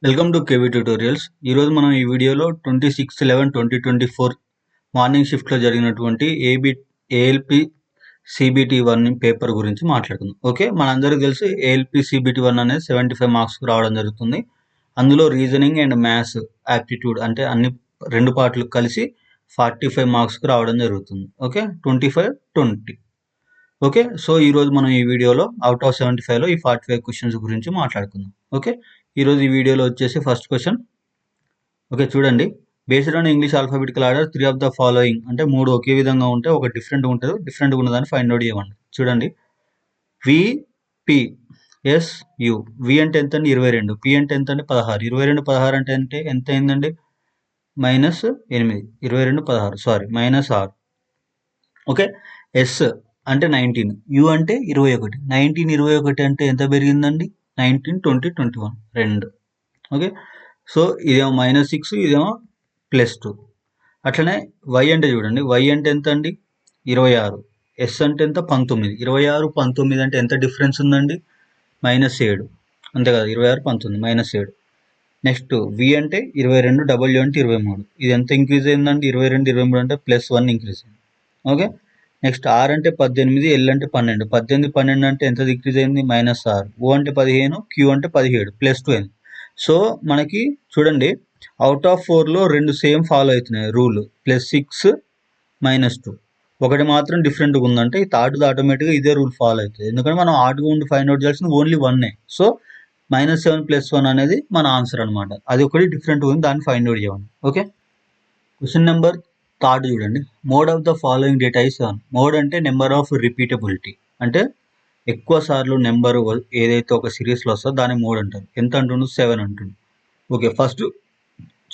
Welcome to KV tutorials. ఈరోజు మనం ఈ వీడియోలో 26/11/2024 మార్నింగ్ షిఫ్ట్లో జరిగినటువంటి ఏఎల్పి సిబిటి 1 పేపర్ గురించి మాట్లాడుకుందాం. ఓకే, మనందరికీ తెలుసు ఏఎల్పి సిబిటి 1 అనేది 75 మార్క్స్ రావడం జరుగుతుంది. అందులో రీజనింగ్ అండ్ మ్యాథ్స్ యాప్టిట్యూడ్ అంటే అన్ని రెండు పార్ట్లు కలిసి 45 మార్క్స్కి రావడం జరుగుతుంది. ఓకే, 25-20. ఓకే, సో ఈరోజు మనం ఈ వీడియోలో అవుట్ ఆఫ్ 75లో ఈ 45 క్వశ్చన్స్ గురించి మాట్లాడుకుందాం. ఓకే, ఈరోజు ఈ వీడియోలో వచ్చేసి ఫస్ట్ క్వశ్చన్. ఓకే, చూడండి. Based on English alphabetical order 3 of the following అంటే 3 ఒకే విధంగా ఉంటే ఒక డిఫరెంట్ ఉంటుంది. డిఫరెంట్గా ఉన్నదాన్ని ఫైండ్ అవుట్ చేయమండి. చూడండి, విపి ఎస్యు. వి అంటే ఎంత అండి? 22. పి అంటే ఎంత అండి? 16. 22 16 అంటే ఎంత అయిందండి? -8. 22 16 సారీ -6. ఓకే, ఎస్ అంటే 19. యు అంటే 21. 19 21 అంటే ఎంత పెరిగిందండి? 19 20 21 2. ఓకే, సో ఇదేమో -6, ఇదేమో +2. అట్లనే వై అంటే చూడండి, వై అంటే ఎంత అండి? 26. ఎస్ అంటే ఎంత? 19. 26 19 అంటే ఎంత డిఫరెన్స్ ఉందండి? -7. అంతే కదా, 26 19 -7. నెక్స్ట్ వి అంటే 22, డబ్ల్యూ అంటే 23. ఇది ఎంత ఇంక్రీజ్ అయిందండి? 22 23 అంటే +1 ఇంక్రీజ్ అయింది. ఓకే, నెక్స్ట్ ఆర్ అంటే 18, ఎల్ అంటే 12. 18 12 అంటే ఎంత డిక్రీజ్ అయింది? -6. ఓ అంటే 15, క్యూ అంటే 17 +2 అయింది. సో మనకి చూడండి, అవుట్ ఆఫ్ 4లో 2 సేమ్ ఫాలో అవుతున్నాయి రూల్, +6 -2. ఒకటి మాత్రం డిఫరెంట్గా ఉందంటే ఈ థర్డ్ది ఆటోమేటిక్గా ఇదే రూల్ ఫాలో అవుతుంది. ఎందుకంటే మనం ఆర్ట్గా ఉండి ఫైండ్ అవుట్ చేయాల్సింది ఓన్లీ 1. సో -7 +1 అనేది మన ఆన్సర్ అనమాట. అది ఒకటి డిఫరెంట్గా ఉంది, దాన్ని ఫైండ్ అవుట్ చేయండి. ఓకే, క్వశ్చన్ నెంబర్ థర్డ్ చూడండి. Mode of the following data is 7. Mode అంటే నెంబర్ ఆఫ్ రిపీటబిలిటీ, అంటే ఎక్కువ సార్లు నెంబర్ ఏదైతే ఒక సిరీస్లో వస్తుందో దాన్ని మోడ్ అంటారు. ఎంత అంటుండు? 7 అంటుండు. ఓకే, ఫస్ట్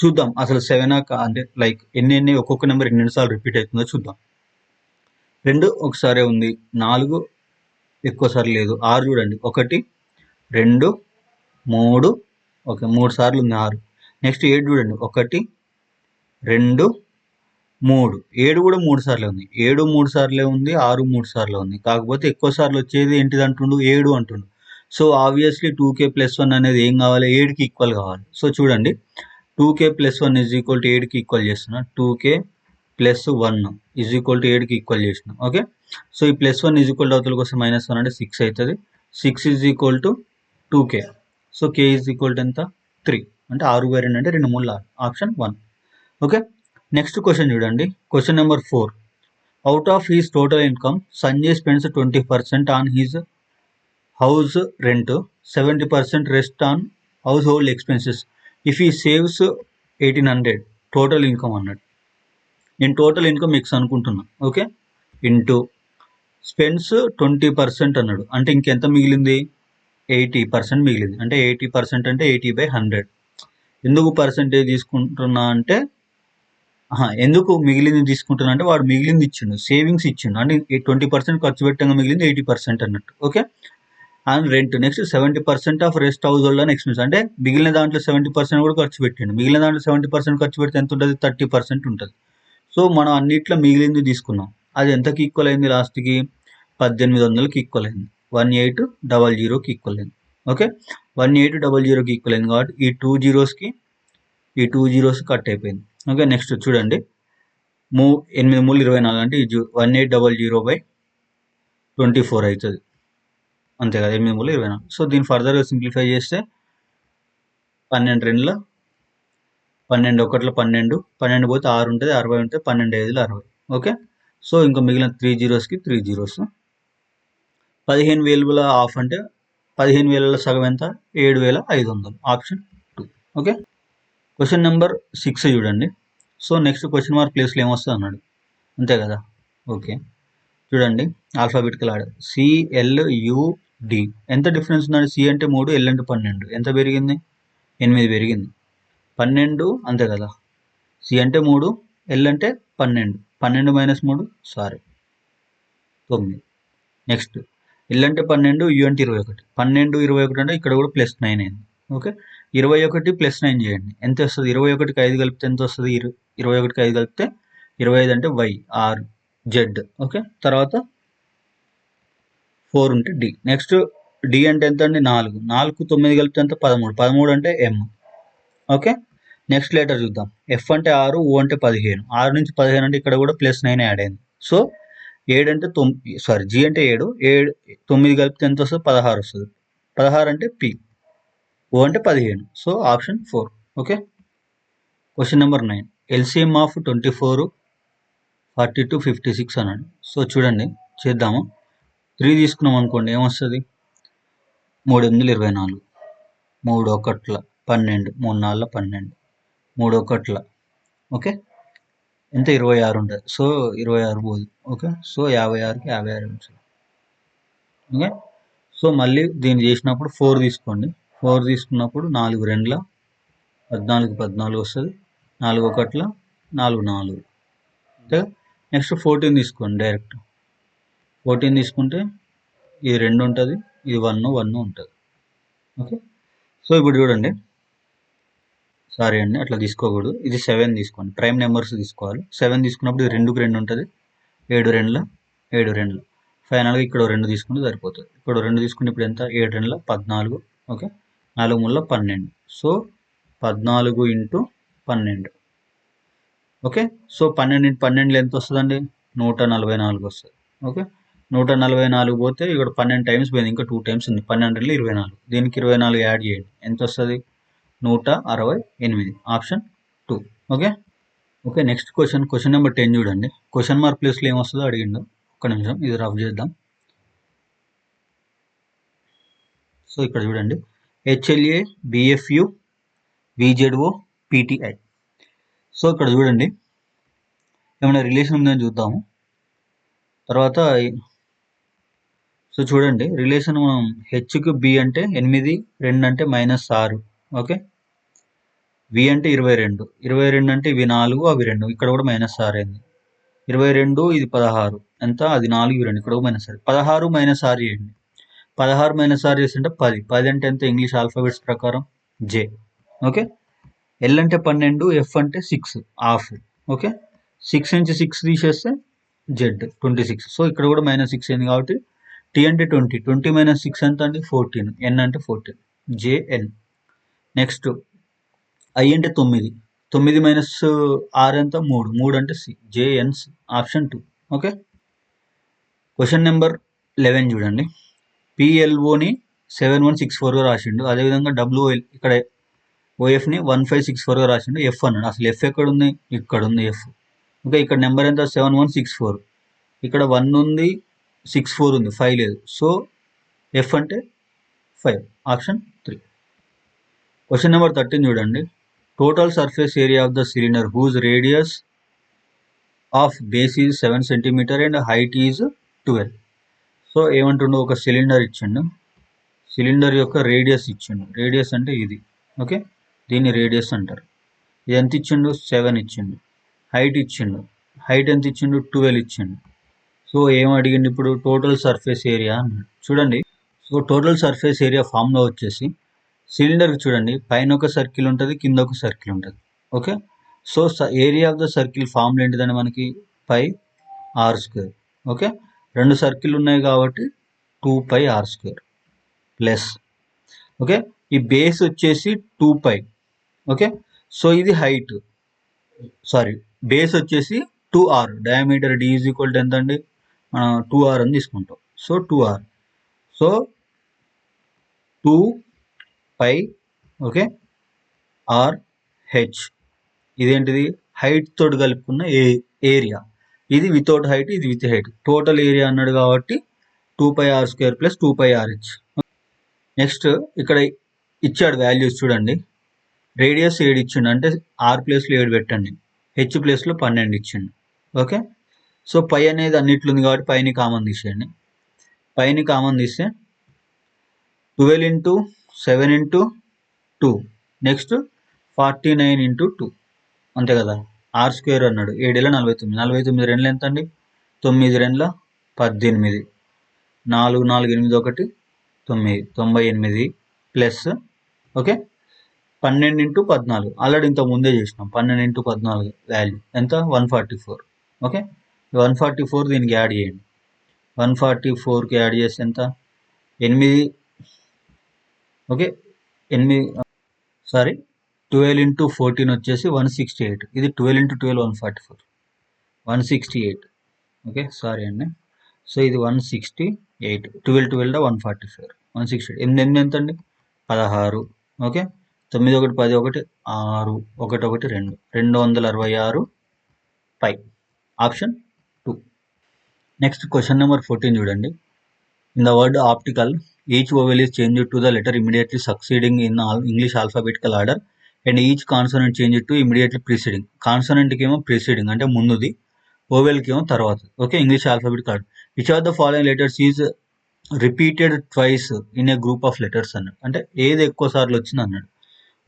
చూద్దాం అసలు 7 అంటే లైక్ ఎన్ని ఒక్కొక్క నెంబర్ ఎన్నిసార్లు రిపీట్ అవుతుందో చూద్దాం. 2 ఒకసారి ఉంది, 4 ఎక్కువ సార్లు లేదు, 6 చూడండి 1 2 3. ఓకే, 3 సార్లు ఉంది 6. నెక్స్ట్ 7 చూడండి 1 2 3. 7 కూడా 3 సార్లే ఉంది. 7 3 సార్లే ఉంది, 6 3 సార్లే ఉంది. కాకపోతే ఎక్కువ సార్లు వచ్చేది ఏంటిది అంటుండు? 7 అంటుండు. సో ఆబ్వియస్లీ 2k + 1 అనేది ఏం కావాలి? 7కి ఈక్వల్ కావాలి. సో చూడండి, 2k + 1 = 7కి ఈక్వల్ చేస్తున్నా. 2k + 1 = 7కి ఈక్వల్ చేసిన. ఓకే, సో ఈ +1 అవతల కోసం -1 అంటే 6 అవుతుంది. 6 = 2k. సో k ఎంత? 3. అంటే 6/2 అంటే 2 3 6. ఆప్షన్ 1. ఓకే, నెక్స్ట్ క్వశ్చన్ చూడండి. Question number 4. Out of his total income Sanjay spends 20% on his house rent, 70% rest on house hold expenses. If he saves 1800 total income అన్నాడు. నేను టోటల్ ఇన్కమ్ ఎక్స్ అనుకుంటున్నా. Okay, into spends 20% అన్నాడు. అంటే ఇంకెంత మిగిలింది? 80% మిగిలింది. అంటే 80% అంటే 80/100. ఎందుకు పర్సెంటేజ్ తీసుకుంటున్నా అంటే ఎందుకు మిగిలింది తీసుకుంటున్నా అంటే వాడు మిగిలింది ఇచ్చిండు, సేవింగ్స్ ఇచ్చిండు. అంటే 20% ఖర్చు పెట్టంగా మిగిలింది 80% అన్నట్టు. Okay, and rent. Next 70% of rest house hold and expense. అంటే మిగిలిన దాంట్లో 70% కూడా ఖర్చు పెట్టిండు. మిగిలిన దాంట్లో 70% ఖర్చు పెడితే ఎంత ఉంటుంది? 30% ఉంటుంది. సో మనం అన్నిట్లో మిగిలింది తీసుకున్నాం. అది ఎంతకి ఈక్వల్ అయింది? లాస్ట్కి 1800కి ఈక్వల్ అయింది. 1800కి ఈక్వల్ అయింది. ఓకే, 1800కి ఈక్వల్ అయింది కాబట్టి ఈ 2 జీరోస్కి ఈ 2 జీరోస్ కట్ అయిపోయింది. ఓకే, నెక్స్ట్ చూడండి, 8 3 24 అంటే 1800/24 అవుతుంది. అంతే కదా, 8 3 24. సో దీన్ని ఫర్దర్గా సింప్లిఫై చేస్తే 12 2 12 1 12, 12 పోతే 6 ఉంటుంది, 60 ఉంటుంది, 12 5 60. ఓకే, సో ఇంకా మిగిలిన 3 జీరోస్కి 3 జీరోస్. 15,000 ఆఫ్ అంటే 15,000 సగం ఎంత? 7,500. ఆప్షన్ 2. ఓకే, క్వశ్చన్ నెంబర్ 6 చూడండి. సో నెక్స్ట్ క్వశ్చన్ మార్క్ ప్లేస్లో ఏమొస్తుంది అన్నాడు. అంతే కదా. ఓకే, చూడండి, ఆల్ఫాబెటికల్ ఆర్డర్ CLUD. ఎంత డిఫరెన్స్ ఉందండి? సి అంటే 3, ఎల్ అంటే 12. ఎంత పెరిగింది? 8 పెరిగింది. 12 అంతే కదా. సి అంటే 3, ఎల్ అంటే 12. 12 - 3 సారీ 9. నెక్స్ట్ ఎల్ అంటే 12, యూ అంటే 21. 12 21 అంటే ఇక్కడ కూడా +9 అయింది. ఓకే, 21 + 9 చేయండి, ఎంత వస్తుంది? 21కి 5 కలిపితే ఎంత వస్తుంది? 21కి 5 కలిపితే 25 అంటే Y R Z. ఓకే, తర్వాత 4 ఉంటే D. నెక్స్ట్ D అంటే ఎంత అండి? 4. 4కు 9 కలిపితే ఎంత? 13. 13 అంటే M. ఓకే. నెక్స్ట్ లెటర్ చూద్దాం. ఎఫ్ అంటే 6, ఓ అంటే 15. 6 నుంచి 15 అంటే ఇక్కడ కూడా +9 యాడ్ అయింది. సో 7 అంటే జీ అంటే 7, 9 కలిపితే ఎంత వస్తుంది? 16 వస్తుంది. 16 అంటే పి, ఓ అంటే 15. So option 4. Okay. Question number 9. LCM of 24, 42, 56 అన్నాడు. సో చూడండి, చేద్దాము. 3 తీసుకున్నాం అనుకోండి, ఏమొస్తుంది? 3 8 24, 3 1 12, 3 4 12, 3 1 ఓకే, ఎంత? 26 ఉంటుంది. సో 26 పోదు. ఓకే, సో 56కి 56 నిమిషాలు. ఓకే, సో మళ్ళీ దీన్ని చేసినప్పుడు 4 తీసుకోండి. 4 తీసుకున్నప్పుడు 4 2 14, 14 వస్తుంది. 4 1 4 4 అంతే. నెక్స్ట్ 14 తీసుకోండి. డైరెక్ట్ 14 తీసుకుంటే ఇది 2 ఉంటుంది, ఇది 1 1 ఉంటుంది. ఓకే, సో ఇప్పుడు చూడండి, సారీ అండి, అట్లా తీసుకోకూడదు. ఇది 7 తీసుకోండి. ప్రైమ్ నెంబర్స్ తీసుకోవాలి. 7 తీసుకున్నప్పుడు ఇది 2కి 2 ఉంటుంది, 7 2 7 2. ఫైనల్గా ఇక్కడ 2 తీసుకుంటే సరిపోతుంది. ఇక్కడ 2 తీసుకుంటే ఇప్పుడు ఎంత? 7 2 14. Okay, 4 3 12. So 14 into 12. Okay, so 12 into 12 ఎంత వస్తుందండి? 144 వస్తుంది. ఓకే, 144 పోతే ఇక్కడ 12 టైమ్స్ పోయింది, ఇంకా 2 టైమ్స్ ఉంది. 12 24. దీనికి 24 యాడ్ చేయండి, ఎంత వస్తుంది? 168. Option 2. Okay. Okay, next question number 10 చూడండి. క్వశ్చన్ మార్క్ ప్లేస్లో ఏమొస్తుందో అడిగిండు. ఒక్క నిమిషం, ఇది రఫ్ చేద్దాం. సో ఇక్కడ చూడండి, హెచ్ఎల్ఏ బిఎఫ్యు విజెడ్ఓ పిటిఐ. సో ఇక్కడ చూడండి, ఏమైనా రిలేషన్ ఉందని చూద్దాము. తర్వాత సో చూడండి, రిలేషన్ మనం హెచ్కి బి అంటే 8, 2 అంటే -6. ఓకే, వి అంటే 22, 22 అంటే ఇవి 4, అవి 2, ఇక్కడ కూడా -6 అయింది. 22 ఇది 16, ఎంత? అది 4, ఇవి 2, ఇక్కడ కూడా -6. 16 -6 చేయండి. 16 -6 చేస్తుంటే 10. 10 అంటే ఎంత ఇంగ్లీష్ ఆల్ఫాబెట్స్ ప్రకారం? జే. ఓకే, ఎల్ అంటే 12, ఎఫ్ అంటే 6 హాఫ్. ఓకే, 6 నుంచి 6 తీసేస్తే జెడ్ 26. సో ఇక్కడ కూడా -6 అయింది కాబట్టి టీ అంటే 20, 20 - 6 ఎంత అండి? 14, ఎన్ అంటే 14, జేఎన్. నెక్స్ట్ ఐ అంటే 9, 9 - 6 ఎంత? 3, 3 అంటే సి, జేఎన్స్. ఆప్షన్ 2. ఓకే. క్వశ్చన్ నెంబర్ 11 చూడండి. పిఎల్ఓని 7164గా రాసిండు. అదేవిధంగా డబ్ల్యూఎల్ ఇక్కడ ఓఎఫ్ని 1564గా రాసిండు. ఎఫ్ అన్నాడు. అసలు ఎఫ్ ఎక్కడ ఉంది? ఇక్కడ ఉంది ఎఫ్. ఓకే, ఇక్కడ నెంబర్ ఎంత? 7164. ఇక్కడ 1 ఉంది, 64 ఉంది, 5 లేదు. సో ఎఫ్ అంటే 5. ఆప్షన్ 3. క్వశ్చన్ నెంబర్ 13 చూడండి. Total surface area of the cylinder whose radius of base is 7 centimetre and height is 12. So ఏమంటుండో, ఒక సిలిండర్ ఇచ్చిండు. సిలిండర్ యొక్క రేడియస్ ఇచ్చిండు. రేడియస్ అంటే ఇది. ఓకే, దీన్ని రేడియస్ అంటారు. ఇది ఎంత ఇచ్చిండు? 7 ఇచ్చిండు. హైట్ ఇచ్చిండు. హైట్ ఎంత ఇచ్చిండు? 12 ఇచ్చిండు. సో ఏం అడిగిండు ఇప్పుడు? టోటల్ సర్ఫేస్ ఏరియా అన్నాడు. చూడండి, so total surface area formula వచ్చేసి, సిలిండర్కి చూడండి, పైన ఒక సర్కిల్ ఉంటుంది, కింద ఒక సర్కిల్ ఉంటుంది. Okay, so area of the circle formula ఏంటిదండి మనకి? Pi r square. Okay, 2 circle ఉన్నాయి కాబట్టి 2πr² ప్లస్. ఓకే, ఈ బేస్ వచ్చేసి 2π. ఓకే, సో ఇది హైట్, సారీ, బేస్ వచ్చేసి 2r. Diameter d is equal to ఎంత అండి? మనం 2r అని తీసుకుంటాం. So 2r, so 2π. Okay, RH ఇదేంటిది? హైట్ తోటి కలుపుకున్న ఏరియా. ఇది వితౌట్ హైట్, ఇది విత్ హైట్. టోటల్ ఏరియా అన్నాడు కాబట్టి 2πr² ప్లస్ 2πrh. నెక్స్ట్ ఇక్కడ ఇచ్చాడు వాల్యూస్ చూడండి. రేడియస్ 7 ఇచ్చిండు, అంటే ఆర్ ప్లేస్లో 7 పెట్టండి. హెచ్ ప్లేస్లో 12 ఇచ్చిండు. ఓకే, సో పై అనేది అన్నిట్లో ఉంది కాబట్టి పైని కామన్ తీసేయండి. పైని కామన్ తీస్తే 12 ఇంటూ 7 ఇంటూ 2, నెక్స్ట్ 49 ఇంటూ 2, అంతే కదా. r² అన్నాడు. 7 49, 49 2 ఎంత అండి? 9 2 18, 4 4 8 1 9, 98 ప్లస్. ఓకే, 12 ఇంటూ 14 ఆల్రెడీ ఇంత ముందే చేసినాం. 12 ఇంటూ 14 వాల్యూ ఎంత? 144. ఓకే, 144 దీనికి యాడ్ చేయండి. 144కి యాడ్ చేస్తే ఎంత? 8. ఓకే, 8, సారీ 12 into 14 వచ్చేసి 168. ఇది 12 into 12 144, 168. ఓకే, సారీ అండి. సో ఇది 168, 12 12 144, 168. 8 ఎంత అండి? 16. ఓకే, 9 1 10 1 6 1 1 2, 266 పై. ఆప్షన్ 2. నెక్స్ట్ క్వశ్చన్ నెంబర్ 14 చూడండి. In the word optical, each vowel is changed to the letter immediately succeeding in English alphabetical order and each consonant changed to immediately preceding. Consonant కేమో preceding అంటే ముందుది, vowel కేమో తర్వాత. Okay, English alphabetical order. Which of the following letters is repeated twice in a group of letters అన్నాడు. అంటే ఏది ఎక్కువ సార్లు వచ్చింది అన్నాడు.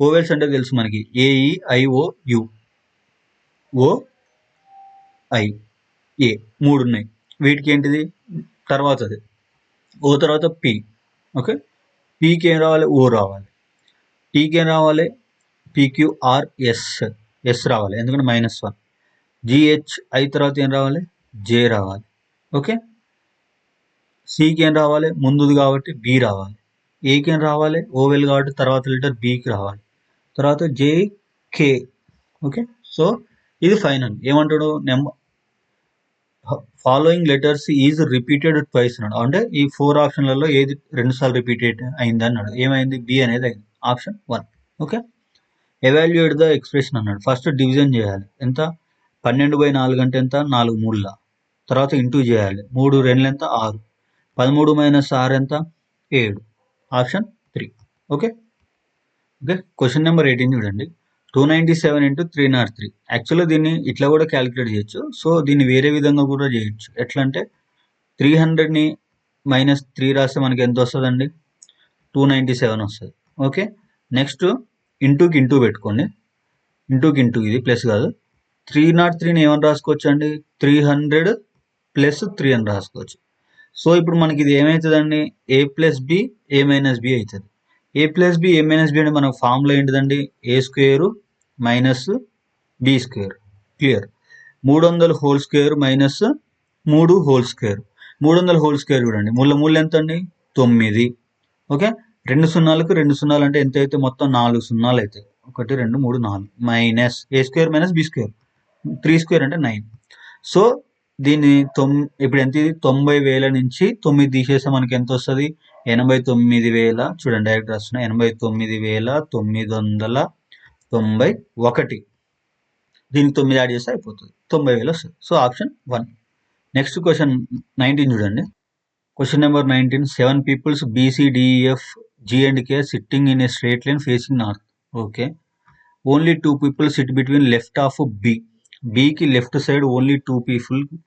ఓవెల్స్ అంటే తెలుసు మనకి, A E I O U, O I A 3 ఉన్నాయి. వీటికి ఏంటిది తర్వాతది, ఓ తర్వాత పి. ఓకే, పీకి ఏం రావాలి? ఓ రావాలి. టీకి ఏం రావాలి? పీక్యూఆర్ ఎస్, ఎస్ రావాలి ఎందుకంటే -1. జిహెచ్ ఐ తర్వాత ఏం రావాలి? జే రావాలి. ఓకే, సికి ఏం రావాలి? ముందుది కాబట్టి బి రావాలి. ఏకి ఏం రావాలి? ఓవెల్ కాబట్టి తర్వాత లెటర్ బికి రావాలి. తర్వాత జే కే. ఓకే, సో ఇది ఫైనల్. ఏమంటాడు? Following letters is repeated twice అన్నాడు. అంటే ఈ 4 ఆప్షన్లలో ఏది 2 సార్లు రిపీటెడ్ అయింది అన్నాడు. ఏమైంది? బి అనేది అయింది. Option 1. Okay, evaluate the expression అన్నాడు. ఫస్ట్ డివిజన్ చేయాలి. ఎంత? 12/4 అంటే ఎంత? 4 3ల. తర్వాత ఇంటూ చేయాలి. 3 2 ఎంత? 6. 13 - 6 ఎంత? 7. Option 3. Okay okay, question number 18 చూడండి. 297 into 303. యాక్చువల్గా దీన్ని ఇట్లా కూడా క్యాలిక్యులేట్ చేయొచ్చు. సో దీన్ని వేరే విధంగా కూడా చేయొచ్చు. ఎట్లా అంటే 300ని -3 రాస్తే మనకి ఎంత వస్తుందండి? 297 వస్తుంది. ఓకే, నెక్స్ట్ ఇంటూకి ఇంటూ పెట్టుకోండి. ఇంటూకి ఇంటూ, ఇది ప్లస్ కాదు. 303ని ఏమని రాసుకోవచ్చు అండి? 300 + 3 అని రాసుకోవచ్చు. సో ఇప్పుడు మనకి ఇది ఏమవుతుందండి? a + b a - b అవుతుంది. a + b a - b అంటే మనకు ఫార్ములా ఏంటిదండి? a² - b². Clear. 300 whole square -3 whole square. 300 whole square చూడండి, మూల ఎంత అండి? 9. ఓకే, 2 సున్నాలకు 2 సున్నాలు అంటే ఎంత అయితే? మొత్తం 4 సున్నాలు అవుతాయి. 1 2 3 4 మైనస్ a² - b². 3² అంటే 9. సో దీన్ని ఇప్పుడు ఎంత? 90,000 నుంచి 9 తీసేస్తే మనకి ఎంత వస్తుంది? 89,000. చూడండి, డైరెక్ట్ రాస్తున్నా. 89,991. దీనికి 9 యాడ్ చేస్తే అయిపోతుంది, 90,000 వస్తుంది. So option 1. నెక్స్ట్ క్వశ్చన్ 19 చూడండి. Question number 19. 7 peoples BCDEF G and K sitting in a straight line facing north. Okay, only 2 people sit between left of B. బికి లెఫ్ట్ సైడ్ ఓన్లీ 2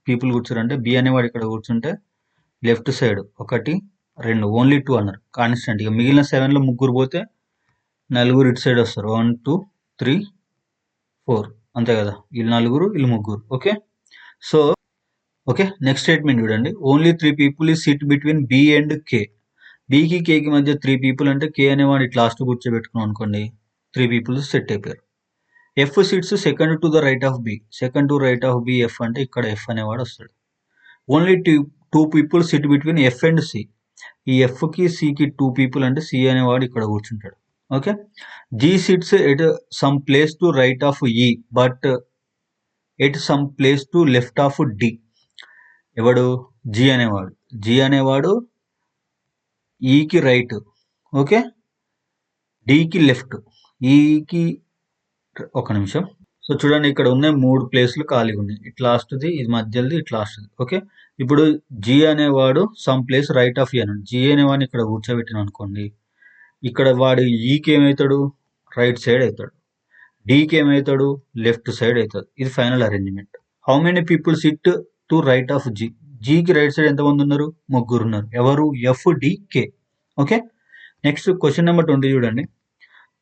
people కూర్చోరు. అంటే B అనేవాడు ఇక్కడ కూర్చుంటే left side 1 2, only 2 అన్నారు constant. ఇక మిగిలిన 7లో ముగ్గురు పోతే 4 ఇటు సైడ్ వస్తారు. 1 2 3 4 అంతే కదా. వీళ్ళు 4 వీళ్ళు 3. Okay, so okay, next statement చూడండి. ఓన్లీ 3 people ఈ sit between B and K. బికి కేకి మధ్య 3 people అంటే కే అనేవాడు ఇట్లా లాస్ట్ కూర్చోబెట్టుకున్నాం అనుకోండి, 3 people సెట్ అయిపోయారు. F sits second to the right of B. Second to right of B F అంటే ఇక్కడ ఎఫ్ అనేవాడు వస్తాడు. Only 2 people sit between F and C. ఈ ఎఫ్కి సికి 2 people అంటే సి అనేవాడు ఇక్కడ కూర్చుంటాడు. Okay, G sits at some place to right of E but at some place to left of D. ఎవడు? జీ అనేవాడు ఈకి రైట్, ఓకే, డికి లెఫ్ట్, ఈకి ఒక నిమిషం. సో చూడండి, ఇక్కడ ఉన్నాయి 3 ప్లేస్లు ఖాళీగా ఉన్నాయి. ఇట్ లాస్ట్ది, ఇది మధ్యది, ఇట్ లాస్ట్ది. ఓకే, ఇప్పుడు జీ అనేవాడు సమ్ ప్లేస్ రైట్ ఆఫ్ ఈ అన్నాడు. జీ అనేవాడిని ఇక్కడ కూర్చోబెట్టిన అనుకోండి, ఇక్కడ వాడు ఈకి ఏమవుతాడు? రైట్ సైడ్ అవుతాడు. డీకి ఏమవుతాడు? లెఫ్ట్ సైడ్ అవుతాడు. ఇది final arrangement. How many people sit to right of G. జీకి రైట్ సైడ్ ఎంతమంది ఉన్నారు? 3 ఉన్నారు. ఎవరు? F D K. Okay, next question number 20 చూడండి.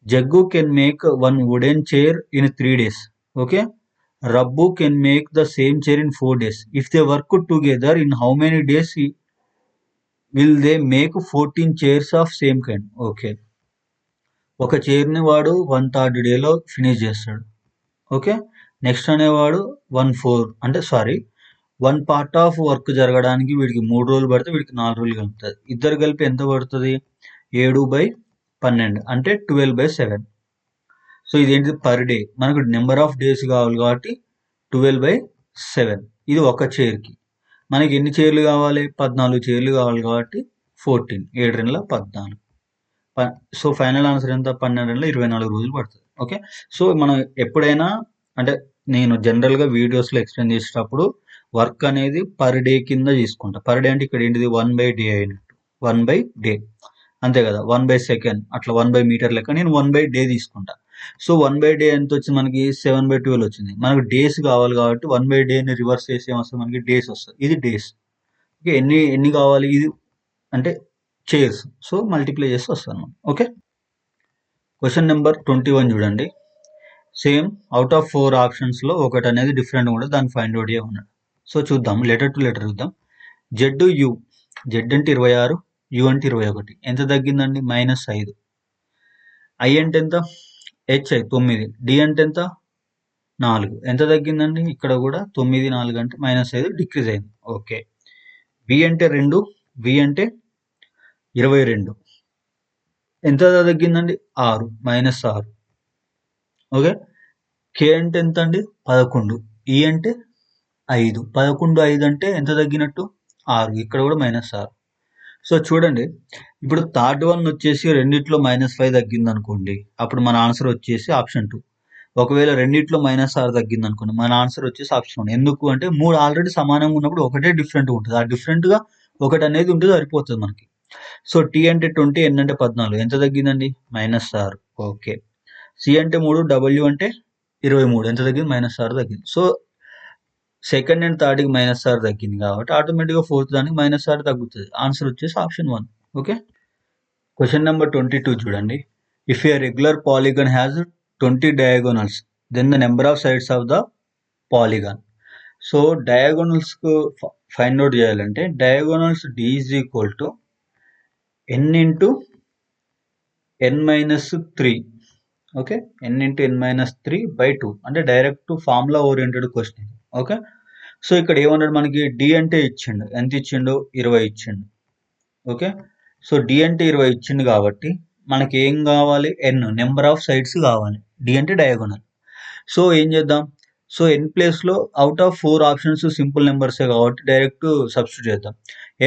Jaggu can make 1 wooden chair in 3 days. Okay, Rabbu can make the same chair in 4 days. If they work together, in how many days will they make 14 chairs of same kind? Okay, ఒక చైర్ని వాడు 1/3 డేలో finish చేస్తాడు. Okay, next అనేవాడు 1/4 అంటే 1 part of work జరగడానికి వీడికి 3 రోజులు పడితే వీడికి 4 రోజులు కలుగుతుంది. ఇద్దరు కలిపి ఎంత పడుతుంది? 7/12 అంటే 12/7. సో ఇదేంటి పర్ డే, మనకు నెంబర్ ఆఫ్ డేస్ కావాలి కాబట్టి 12/7. ఇది ఒక చైర్కి. మనకి ఎన్ని చైర్లు కావాలి? 14 చైర్లు కావాలి కాబట్టి 14, 7 14. సో ఫైనల్ ఆన్సర్ ఎంత? 12 24 రోజులు పడుతుంది. ఓకే, సో మనం ఎప్పుడైనా అంటే నేను జనరల్గా వీడియోస్లో ఎక్స్ప్లెయిన్ చేసేటప్పుడు వర్క్ అనేది పర్ డే కింద తీసుకుంటా. పర్ డే అంటే ఇక్కడ ఏంటిది 1/day అయినట్టు, 1/day అంతే కదా, 1/second అట్లా 1/meter లెక్క నేను 1/day తీసుకుంటా. సో 1/day ఎంత వచ్చింది మనకి? 7/12 వచ్చింది. మనకు డేస్ కావాలి కాబట్టి 1/dayని రివర్స్ చేసి ఏమొస్తుంది మనకి? డేస్ వస్తుంది. ఇది డేస్. ఓకే, ఎన్ని కావాలి? ఇది అంటే చైర్స్, సో మల్టిప్లై చేసి వస్తాను. ఓకే, క్వశ్చన్ నెంబర్ 21 చూడండి. సేమ్ అవుట్ ఆఫ్ 4 ఆప్షన్స్లో ఒకటి అనేది డిఫరెంట్ కూడా, దాన్ని ఫైండ్ అవుట్ ఉన్నాడు. సో చూద్దాం, లెటర్ టు లెటర్ చూద్దాం. ZU, జెడ్ అంటే 26, యు అంటే 21. ఎంత తగ్గిందండి? -5. I అంటే ఎంత? HI 9. D అంటే ఎంత? 4. ఎంత తగ్గిందండి? ఇక్కడ కూడా 9, 4 అంటే -5 డిక్రీజ్ అయింది. ఓకే, B అంటే 2, V అంటే 22. ఎంత తగ్గిందండి? 6, -6. ఓకే, K అంటే ఎంత అండి? 11. E అంటే 5. 11, 5 అంటే ఎంత తగ్గినట్టు? 6. ఇక్కడ కూడా -6. సో చూడండి, ఇప్పుడు థర్డ్ వన్ వచ్చేసి రెండిట్లో -5 తగ్గింది అనుకోండి, అప్పుడు మన ఆన్సర్ వచ్చేసి ఆప్షన్ 2. ఒకవేళ రెండిట్లో -6 తగ్గింది అనుకోండి, మన ఆన్సర్ వచ్చేసి ఆప్షన్ 1. ఎందుకు అంటే 3 ఆల్రెడీ సమానంగా ఉన్నప్పుడు ఒకటే డిఫరెంట్గా ఉంటుంది. ఆ డిఫరెంట్గా ఒకటి అనేది ఉంటే సరిపోతుంది మనకి. సో T అంటే 20, N అంటే 14. ఎంత తగ్గిందండి? -6. ఓకే, C అంటే 3, W అంటే 23. ఎంత తగ్గింది? -6 తగ్గింది. సో సెకండ్ అండ్ థర్డ్కి -6 తగ్గింది కాబట్టి ఆటోమేటిక్గా ఫోర్త్ దానికి -6 తగ్గుతుంది. ఆన్సర్ వచ్చేసి ఆప్షన్ 1. ఓకే, క్వశ్చన్ నెంబర్ 22 చూడండి. If a regular polygon has 20 diagonals, then the number of sides of the polygon. So డయాగోనల్స్కు ఫైండ్ అవుట్ చేయాలంటే diagonals D is equal to N into N-3. Okay, N into N-3/2 అంటే direct formula oriented question. Okay, so ఇక్కడ ఏమన్నాడు మనకి? D అంటే ఇచ్చిండు. ఎంత ఇచ్చిండు? 20 ఇచ్చిండు. ఓకే, సో D అంటే 20 ఇచ్చిండు కాబట్టి మనకి ఏం కావాలి? N, నెంబర్ ఆఫ్ సైడ్స్ కావాలి. D అంటే డయాగోనల్. సో ఏం చేద్దాం? సో N ప్లేస్లో అవుట్ ఆఫ్ 4 ఆప్షన్స్ సింపుల్ నెంబర్సే కాబట్టి డైరెక్ట్ సబ్స్టిట్యూట్ చేద్దాం.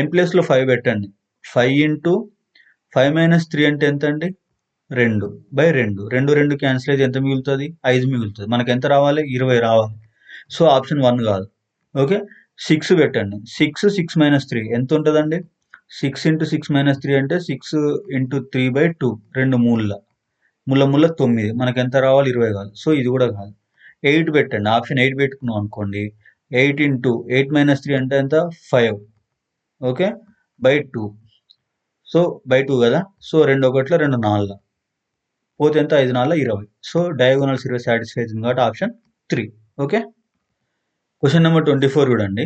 N ప్లేస్లో 5 పెట్టండి. 5 ఇంటూ 5 - 3 అంటే ఎంత అండి? 2/2. 2 క్యాన్సిల్ అయితే ఎంత మిగులుతుంది? 5 మిగులుతుంది. మనకి ఎంత రావాలి? 20 రావాలి. సో ఆప్షన్ 1 కాదు. ఓకే, 6 పెట్టండి. 6 - 3 ఎంత ఉంటుందండి? 6 ఇంటూ 6 - 3 అంటే 6 ఇంటూ 3/2. 2 మూల 9. మనకి ఎంత రావాలి? 20 కాదు. సో ఇది కూడా కాదు. 8 పెట్టండి. ఆప్షన్ 8 పెట్టుకున్నాం అనుకోండి. 8 ఇంటూ 8 - 3 అంటే ఎంత? 5. ఓకే, /2. సో /2 కదా. సో 2 1 2 4 పోతే ఎంత? 5 4 20. సో డయాగోనల్స్ 20 సాటిస్ఫై అవుతుంది కాబట్టి ఆప్షన్ 3. ఓకే, క్వశ్చన్ నెంబర్ 24 చూడండి.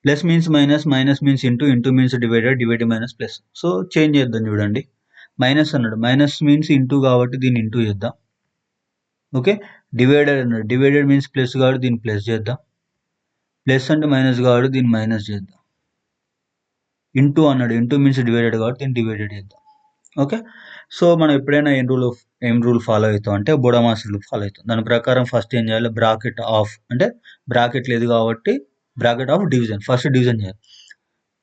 Plus means minus, minus means into, into means divided, divide minus plus. So change చేద్దాం చూడండి. మైనస్ అన్నాడు, మైనస్ మీన్స్ ఇంటూ కాబట్టి దీన్ని ఇంటూ చేద్దాం. ఓకే, డివైడెడ్ అన్నాడు, డివైడెడ్ మీన్స్ ప్లస్ కాబట్టి దీన్ని ప్లస్ చేద్దాం. ప్లస్ అంటే మైనస్ కాబట్టి దీన్ని మైనస్ చేద్దాం. ఇంటూ అన్నాడు, ఇంటూ మీన్స్ డివైడెడ్ కాబట్టి దీన్ని డివైడెడ్ చేద్దాం. ఓకే, సో మనం ఎప్పుడైనా ఏం రూల్ ఫాలో అవుతాం అంటే బొడమాస్ రూల్ ఫాలో అవుతాం. దాని ప్రకారం ఫస్ట్ ఏం చేయాలి? బ్రాకెట్ ఆఫ్, అంటే బ్రాకెట్ లేదు కాబట్టి bracket of division, first division చేయాలి.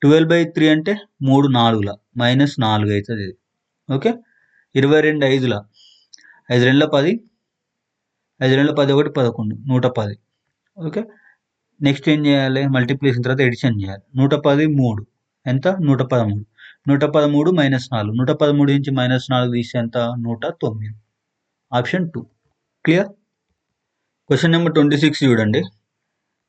12/3 అంటే 3 4 -4 అవుతుంది ఇది. ఓకే, 22 5 5 2 10, 5 2 10 1 11, 110. ఓకే, నెక్స్ట్ ఏం చేయాలి? మల్టిప్లికేషన్ తర్వాత ఎడిషన్ చేయాలి. 110 3 ఎంత? 113. 113 -4. 113 నుంచి -4 తీస్తే ఎంత? 109. ఆప్షన్ 2. క్లియర్? క్వశ్చన్ నెంబర్ 26 చూడండి.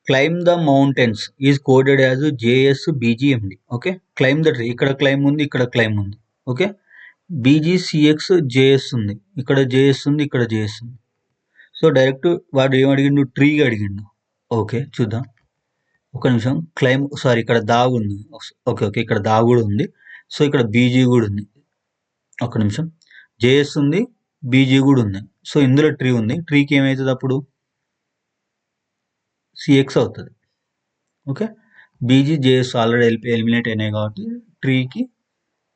Claim the mountains is coded as JSBGMD. Okay, claim the tree, ఇక్కడ క్లైమ్ ఉంది, ఇక్కడ క్లైమ్ ఉంది. ఓకే, BGCX JS ఉంది, ఇక్కడ JS ఉంది, ఇక్కడ JS ఉంది. సో డైరెక్ట్ వాడు ఏం అడిగిండు? ట్రీగా అడిగిండు. ఓకే చూద్దాం, ఒక నిమిషం. క్లైమ్, సారీ ఇక్కడ దాగు ఉంది. ఓకే ఓకే, ఇక్కడ దాగు కూడా ఉంది. సో ఇక్కడ BG కూడా ఉంది. ఒక నిమిషం, JS ఉంది, BG కూడా ఉంది. సో ఇందులో ట్రీ ఉంది. ట్రీకి ఏమవుతుంది అప్పుడు? CX అవుతుంది. Okay, BG JS already eliminate అయినాయి కాబట్టి ట్రీకి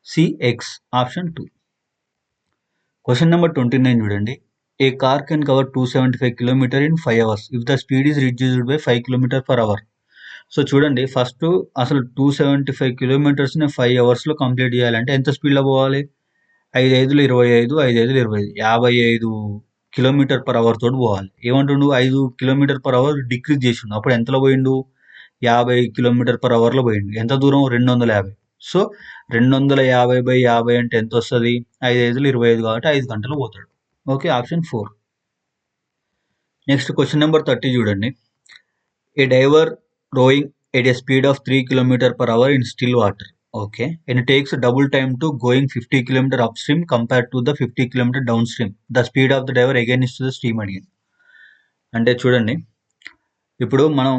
CX. ఆప్షన్ 2. క్వశ్చన్ నెంబర్ 29 చూడండి. A car can cover 275 kilometre in 5 hours if the speed is reduced by 5 km/h. So చూడండి, ఫస్ట్ అసలు 275 కిలోమీటర్స్ని 5 అవర్స్లో కంప్లీట్ చేయాలంటే ఎంత స్పీడ్లో పోవాలి? 5 5 25, 5 5 25, 55 km/h తోటి పోవాలి. ఏమంటుండు, 5 km/h డిక్రీజ్ చేసిండు. అప్పుడు ఎంతలో పోయిండు? 50 km/hలో పోయిండు. ఎంత దూరం? 250. సో 250/50 అంటే ఎంత వస్తుంది? 5 5 25 కాబట్టి 5 గంటలు పోతాడు. Okay, option 4. Next question number 30 చూడండి. ఏ driver rowing at a speed of 3 km/h in still water. Okay, and it takes double time to going 50 km upstream compared to the 50 km downstream. The speed of the diver again is to the stream again. అంటే చూడండి, ఇప్పుడు మనం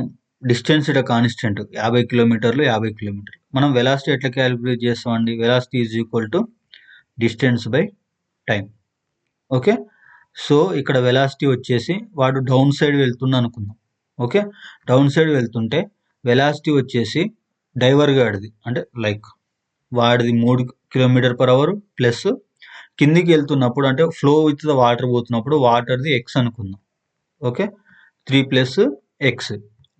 distance ఇట constant 50 కిలోమీటర్లు 50 కిలోమీటర్లు. మనం velocity ఎట్లా calculate చేస్తామండి? Velocity is equal to distance by time. Okay, so ఇక్కడ వెలాసిటీ వచ్చేసి వాడు డౌన్ సైడ్ వెళ్తున్నా అనుకుందాం. ఓకే, డౌన్ సైడ్ వెళ్తుంటే వెలాసిటీ వచ్చేసి డైవర్ గాడిది అంటే లైక్ వాడిది 3 km/h ప్లస్ కిందికి వెళ్తున్నప్పుడు అంటే ఫ్లో విత్ ద వాటర్ పోతున్నప్పుడు వాటర్ది ఎక్స్ అనుకుందాం. ఓకే, 3 + x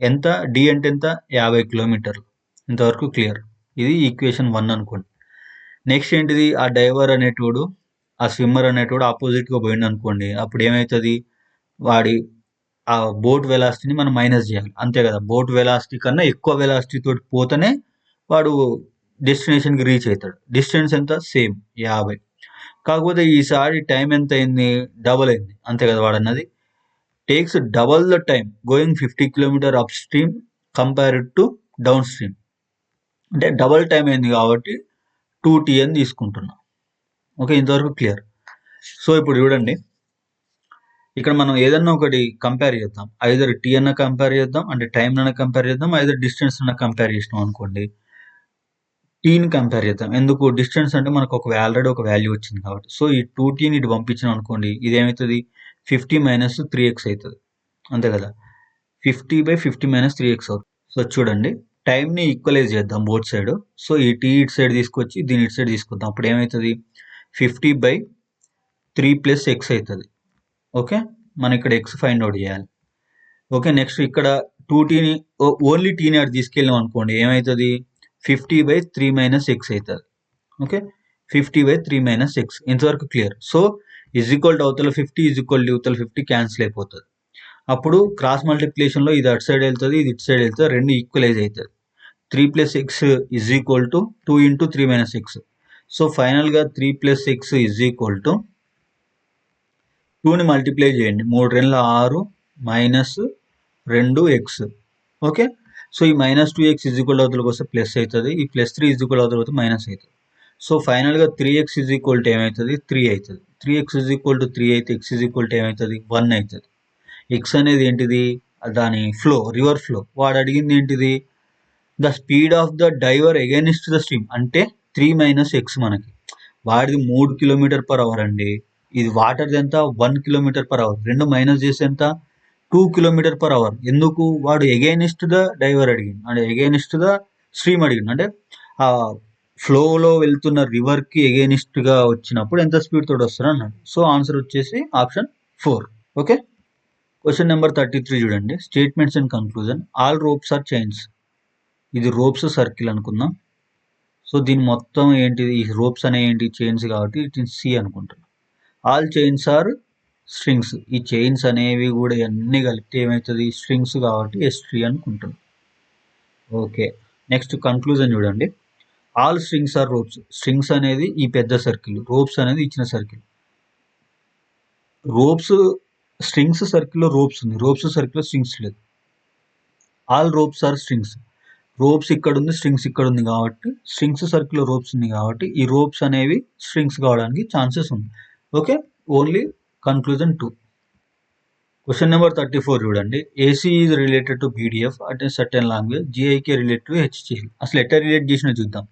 ఎంత? డి అంటే ఎంత? 50 కిలోమీటర్లు. ఇంతవరకు క్లియర్. ఇది ఈక్వేషన్ 1 అనుకోండి. నెక్స్ట్ ఏంటిది? ఆ డైవర్ అనేటోడు, ఆ స్విమ్మర్ అనేటోడు ఆపోజిట్గా పోయింది అనుకోండి. అప్పుడు ఏమవుతుంది? వాడి ఆ బోట్ వెలాసిటీని మనం మైనస్ చేయాలి, అంతే కదా. బోట్ వెలాసిటీ కన్నా ఎక్కువ వెలాసిటీ తోటి పోతేనే వాడు డెస్టినేషన్కి రీచ్ అవుతాడు. డిస్టెన్స్ ఎంత? సేమ్ 50. కాకపోతే ఈసారి టైం ఎంత అయింది? డబల్ అయింది, అంతే కదా. వాడు అన్నది takes double the time going 50 km up stream compared to down stream. అంటే డబల్ టైం అయింది కాబట్టి 2t అని తీసుకుంటున్నా. ఓకే, ఇంతవరకు క్లియర్. సో ఇప్పుడు చూడండి, ఇక్కడ మనం ఏదన్నా ఒకటి కంపేర్ చేద్దాం. ఐదర్ టీ అన్న కంపేర్ చేద్దాం, అంటే టైం అన్న కంపేర్ చేద్దాం, ఐదర్ డిస్టెన్స్ అన్న కంపేర్ చేసినాం అనుకోండి. టీని కంపేర్ చేద్దాం. ఎందుకు? డిస్టెన్స్ అంటే మనకు ఆల్రెడీ ఒక వాల్యూ వచ్చింది కాబట్టి. సో ఈ 2tని ఇటు పంపించినాం అనుకోండి, ఇది ఏమవుతుంది? 50 - 3x అవుతుంది, అంతే కదా. 50/50 - 3x అవుతుంది. సో చూడండి, టైంని ఈక్వలైజ్ చేద్దాం బోత్ సైడ్. సో ఈ టీ ఇటు సైడ్ తీసుకొచ్చి దీని ఇటు సైడ్ తీసుకొద్దాం. అప్పుడు ఏమవుతుంది? 50/3 + x అవుతుంది. ఓకే, మనం ఇక్కడ ఎక్స్ ఫైండ్ అవుట్ చేయాలి. ఓకే, నెక్స్ట్ ఇక్కడ 2tని ఓన్లీ టీని అటు తీసుకెళ్ళాం అనుకోండి, ఏమవుతుంది? 50/3 - x అవుతుంది. Okay, 50/3 - x. ఇంతవరకు clear. So is equal to అవతల 50 ఈజ్ ఈక్వల్ టు అవతల 50 క్యాన్సిల్ అయిపోతుంది. అప్పుడు క్రాస్ మల్టిప్లికేషన్లో ఇది అటు సైడ్ వెళ్తుంది, ఇది ఇటు సైడ్ వెళ్తుంది, రెండు ఈక్వలైజ్ అవుతుంది. 3 + x is equal to 2 × 3 - x. So ఫైనల్గా 3 + x ఈజ్ ఈక్వల్ టు 2ని మల్టిప్లై చేయండి, 3 2 6 -2x. ఓకే, సో ఈ -2x ఈజ్ ఈక్వల్ అవతలకి వస్తే ప్లస్ అవుతుంది, ఈ +3 ఈజ్ ఈక్వల్ అవతలకి మైనస్ అవుతుంది. సో ఫైనల్గా 3x ఈజ్ ఈక్వల్ టు ఏమవుతుంది? 3 అవుతుంది. 3x ఈజ్ ఈక్వల్ టు 3 అయితే x ఈజ్ ఈక్వల్ టు ఏమవుతుంది? 1 అవుతుంది. x అనేది ఏంటిది? దాని ఫ్లో, రివర్ ఫ్లో. వాడు అడిగింది ఏంటిది? The speed of the diver against the stream, అంటే 3 - x. మనకి వాడిది 3 km/h అండి, ఇది వాటర్ది ఎంత? 1 km/h. రెండు మైనస్ చేస్తే ఎంత? 2 km/h. ఎందుకు? వాడు ఎగైనిస్ట్ ద డైవర్ అడిగింది, అంటే ఎగైనిస్ట్ ద స్ట్రీమ్ అడిగింది. అంటే ఆ ఫ్లోలో వెళ్తున్న రివర్కి ఎగైనిస్ట్గా వచ్చినప్పుడు ఎంత స్పీడ్ తోటి వస్తారు అన్నాడు. సో ఆన్సర్ వచ్చేసి ఆప్షన్ 4. ఓకే, క్వశ్చన్ నెంబర్ 33 చూడండి. Statements and conclusion. All ropes are chains. ఇది రోప్స్ సర్కిల్ అనుకుందాం. సో దీని మొత్తం ఏంటిది? ఈ రోప్స్ అనే ఏంటి? చైన్స్ కాబట్టి ఇట్ సి అనుకుంటున్నాం. All chains are strings. ఈ చైన్స్ అనేవి కూడా అన్నీ కలిపితే ఏమవుతుంది? స్ట్రింగ్స్ కాబట్టి S3 అనుకుంటున్నాం. ఓకే, నెక్స్ట్ కన్క్లూజన్ చూడండి. All strings are ropes. Strings అనేది ఈ పెద్ద సర్కిల్, రోప్స్ అనేది ఇచ్చిన సర్కిల్. రోప్స్ స్ట్రింగ్స్ సర్కిల్లో రోప్స్ ఉంది, రోప్స్ సర్కిల్లో స్ట్రింగ్స్ లేదు. All ropes are strings. Ropes ఇక్కడ ఉంది, స్ట్రింగ్స్ ఇక్కడ ఉంది కాబట్టి స్ట్రింగ్స్ సర్కిల్లో రోప్స్ ఉంది కాబట్టి ఈ రోప్స్ అనేవి స్ట్రింగ్స్ కావడానికి ఛాన్సెస్ ఉంది. Okay, only conclusion 2. Question number 34 చూడండి. AC is related to BDF at a certain language, జిఐకి రిలేటెడ్ టు హెచ్సిఎల్. అసలు ఎట్లా రిలేట్ చేసినా చూద్దాం.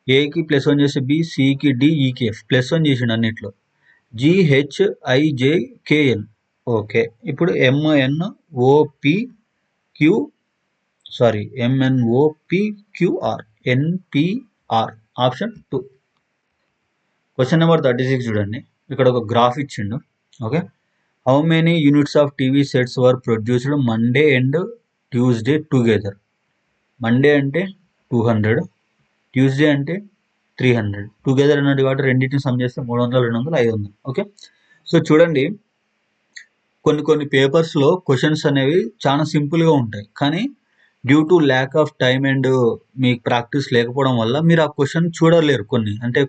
ఏకి +1 చేస్తే బి, సికి డి, ఈకి ఎఫ్. +1 చేసిండు అన్నిట్లో. GHIJKL. ఓకే, ఇప్పుడు MNOPQR NPR option 2. Question number 36 చూడండి. ఇక్కడ ఒక గ్రాఫ్ ఇచ్చిండు. Okay, how many units of TV sets were produced Monday and Tuesday together? Monday అంటే 200, ట్యూస్డే అంటే 300, టుగెదర్ అన్నది కాబట్టి రెండింటిని సమ్ చేస్తే 300, 200, 500. ఓకే, సో చూడండి, కొన్ని పేపర్స్లో క్వశ్చన్స్ అనేవి చాలా సింపుల్గా ఉంటాయి, కానీ due to lack of time and మీకు ప్రాక్టీస్ లేకపోవడం వల్ల మీరు ఆ క్వశ్చన్ చూడలేరు.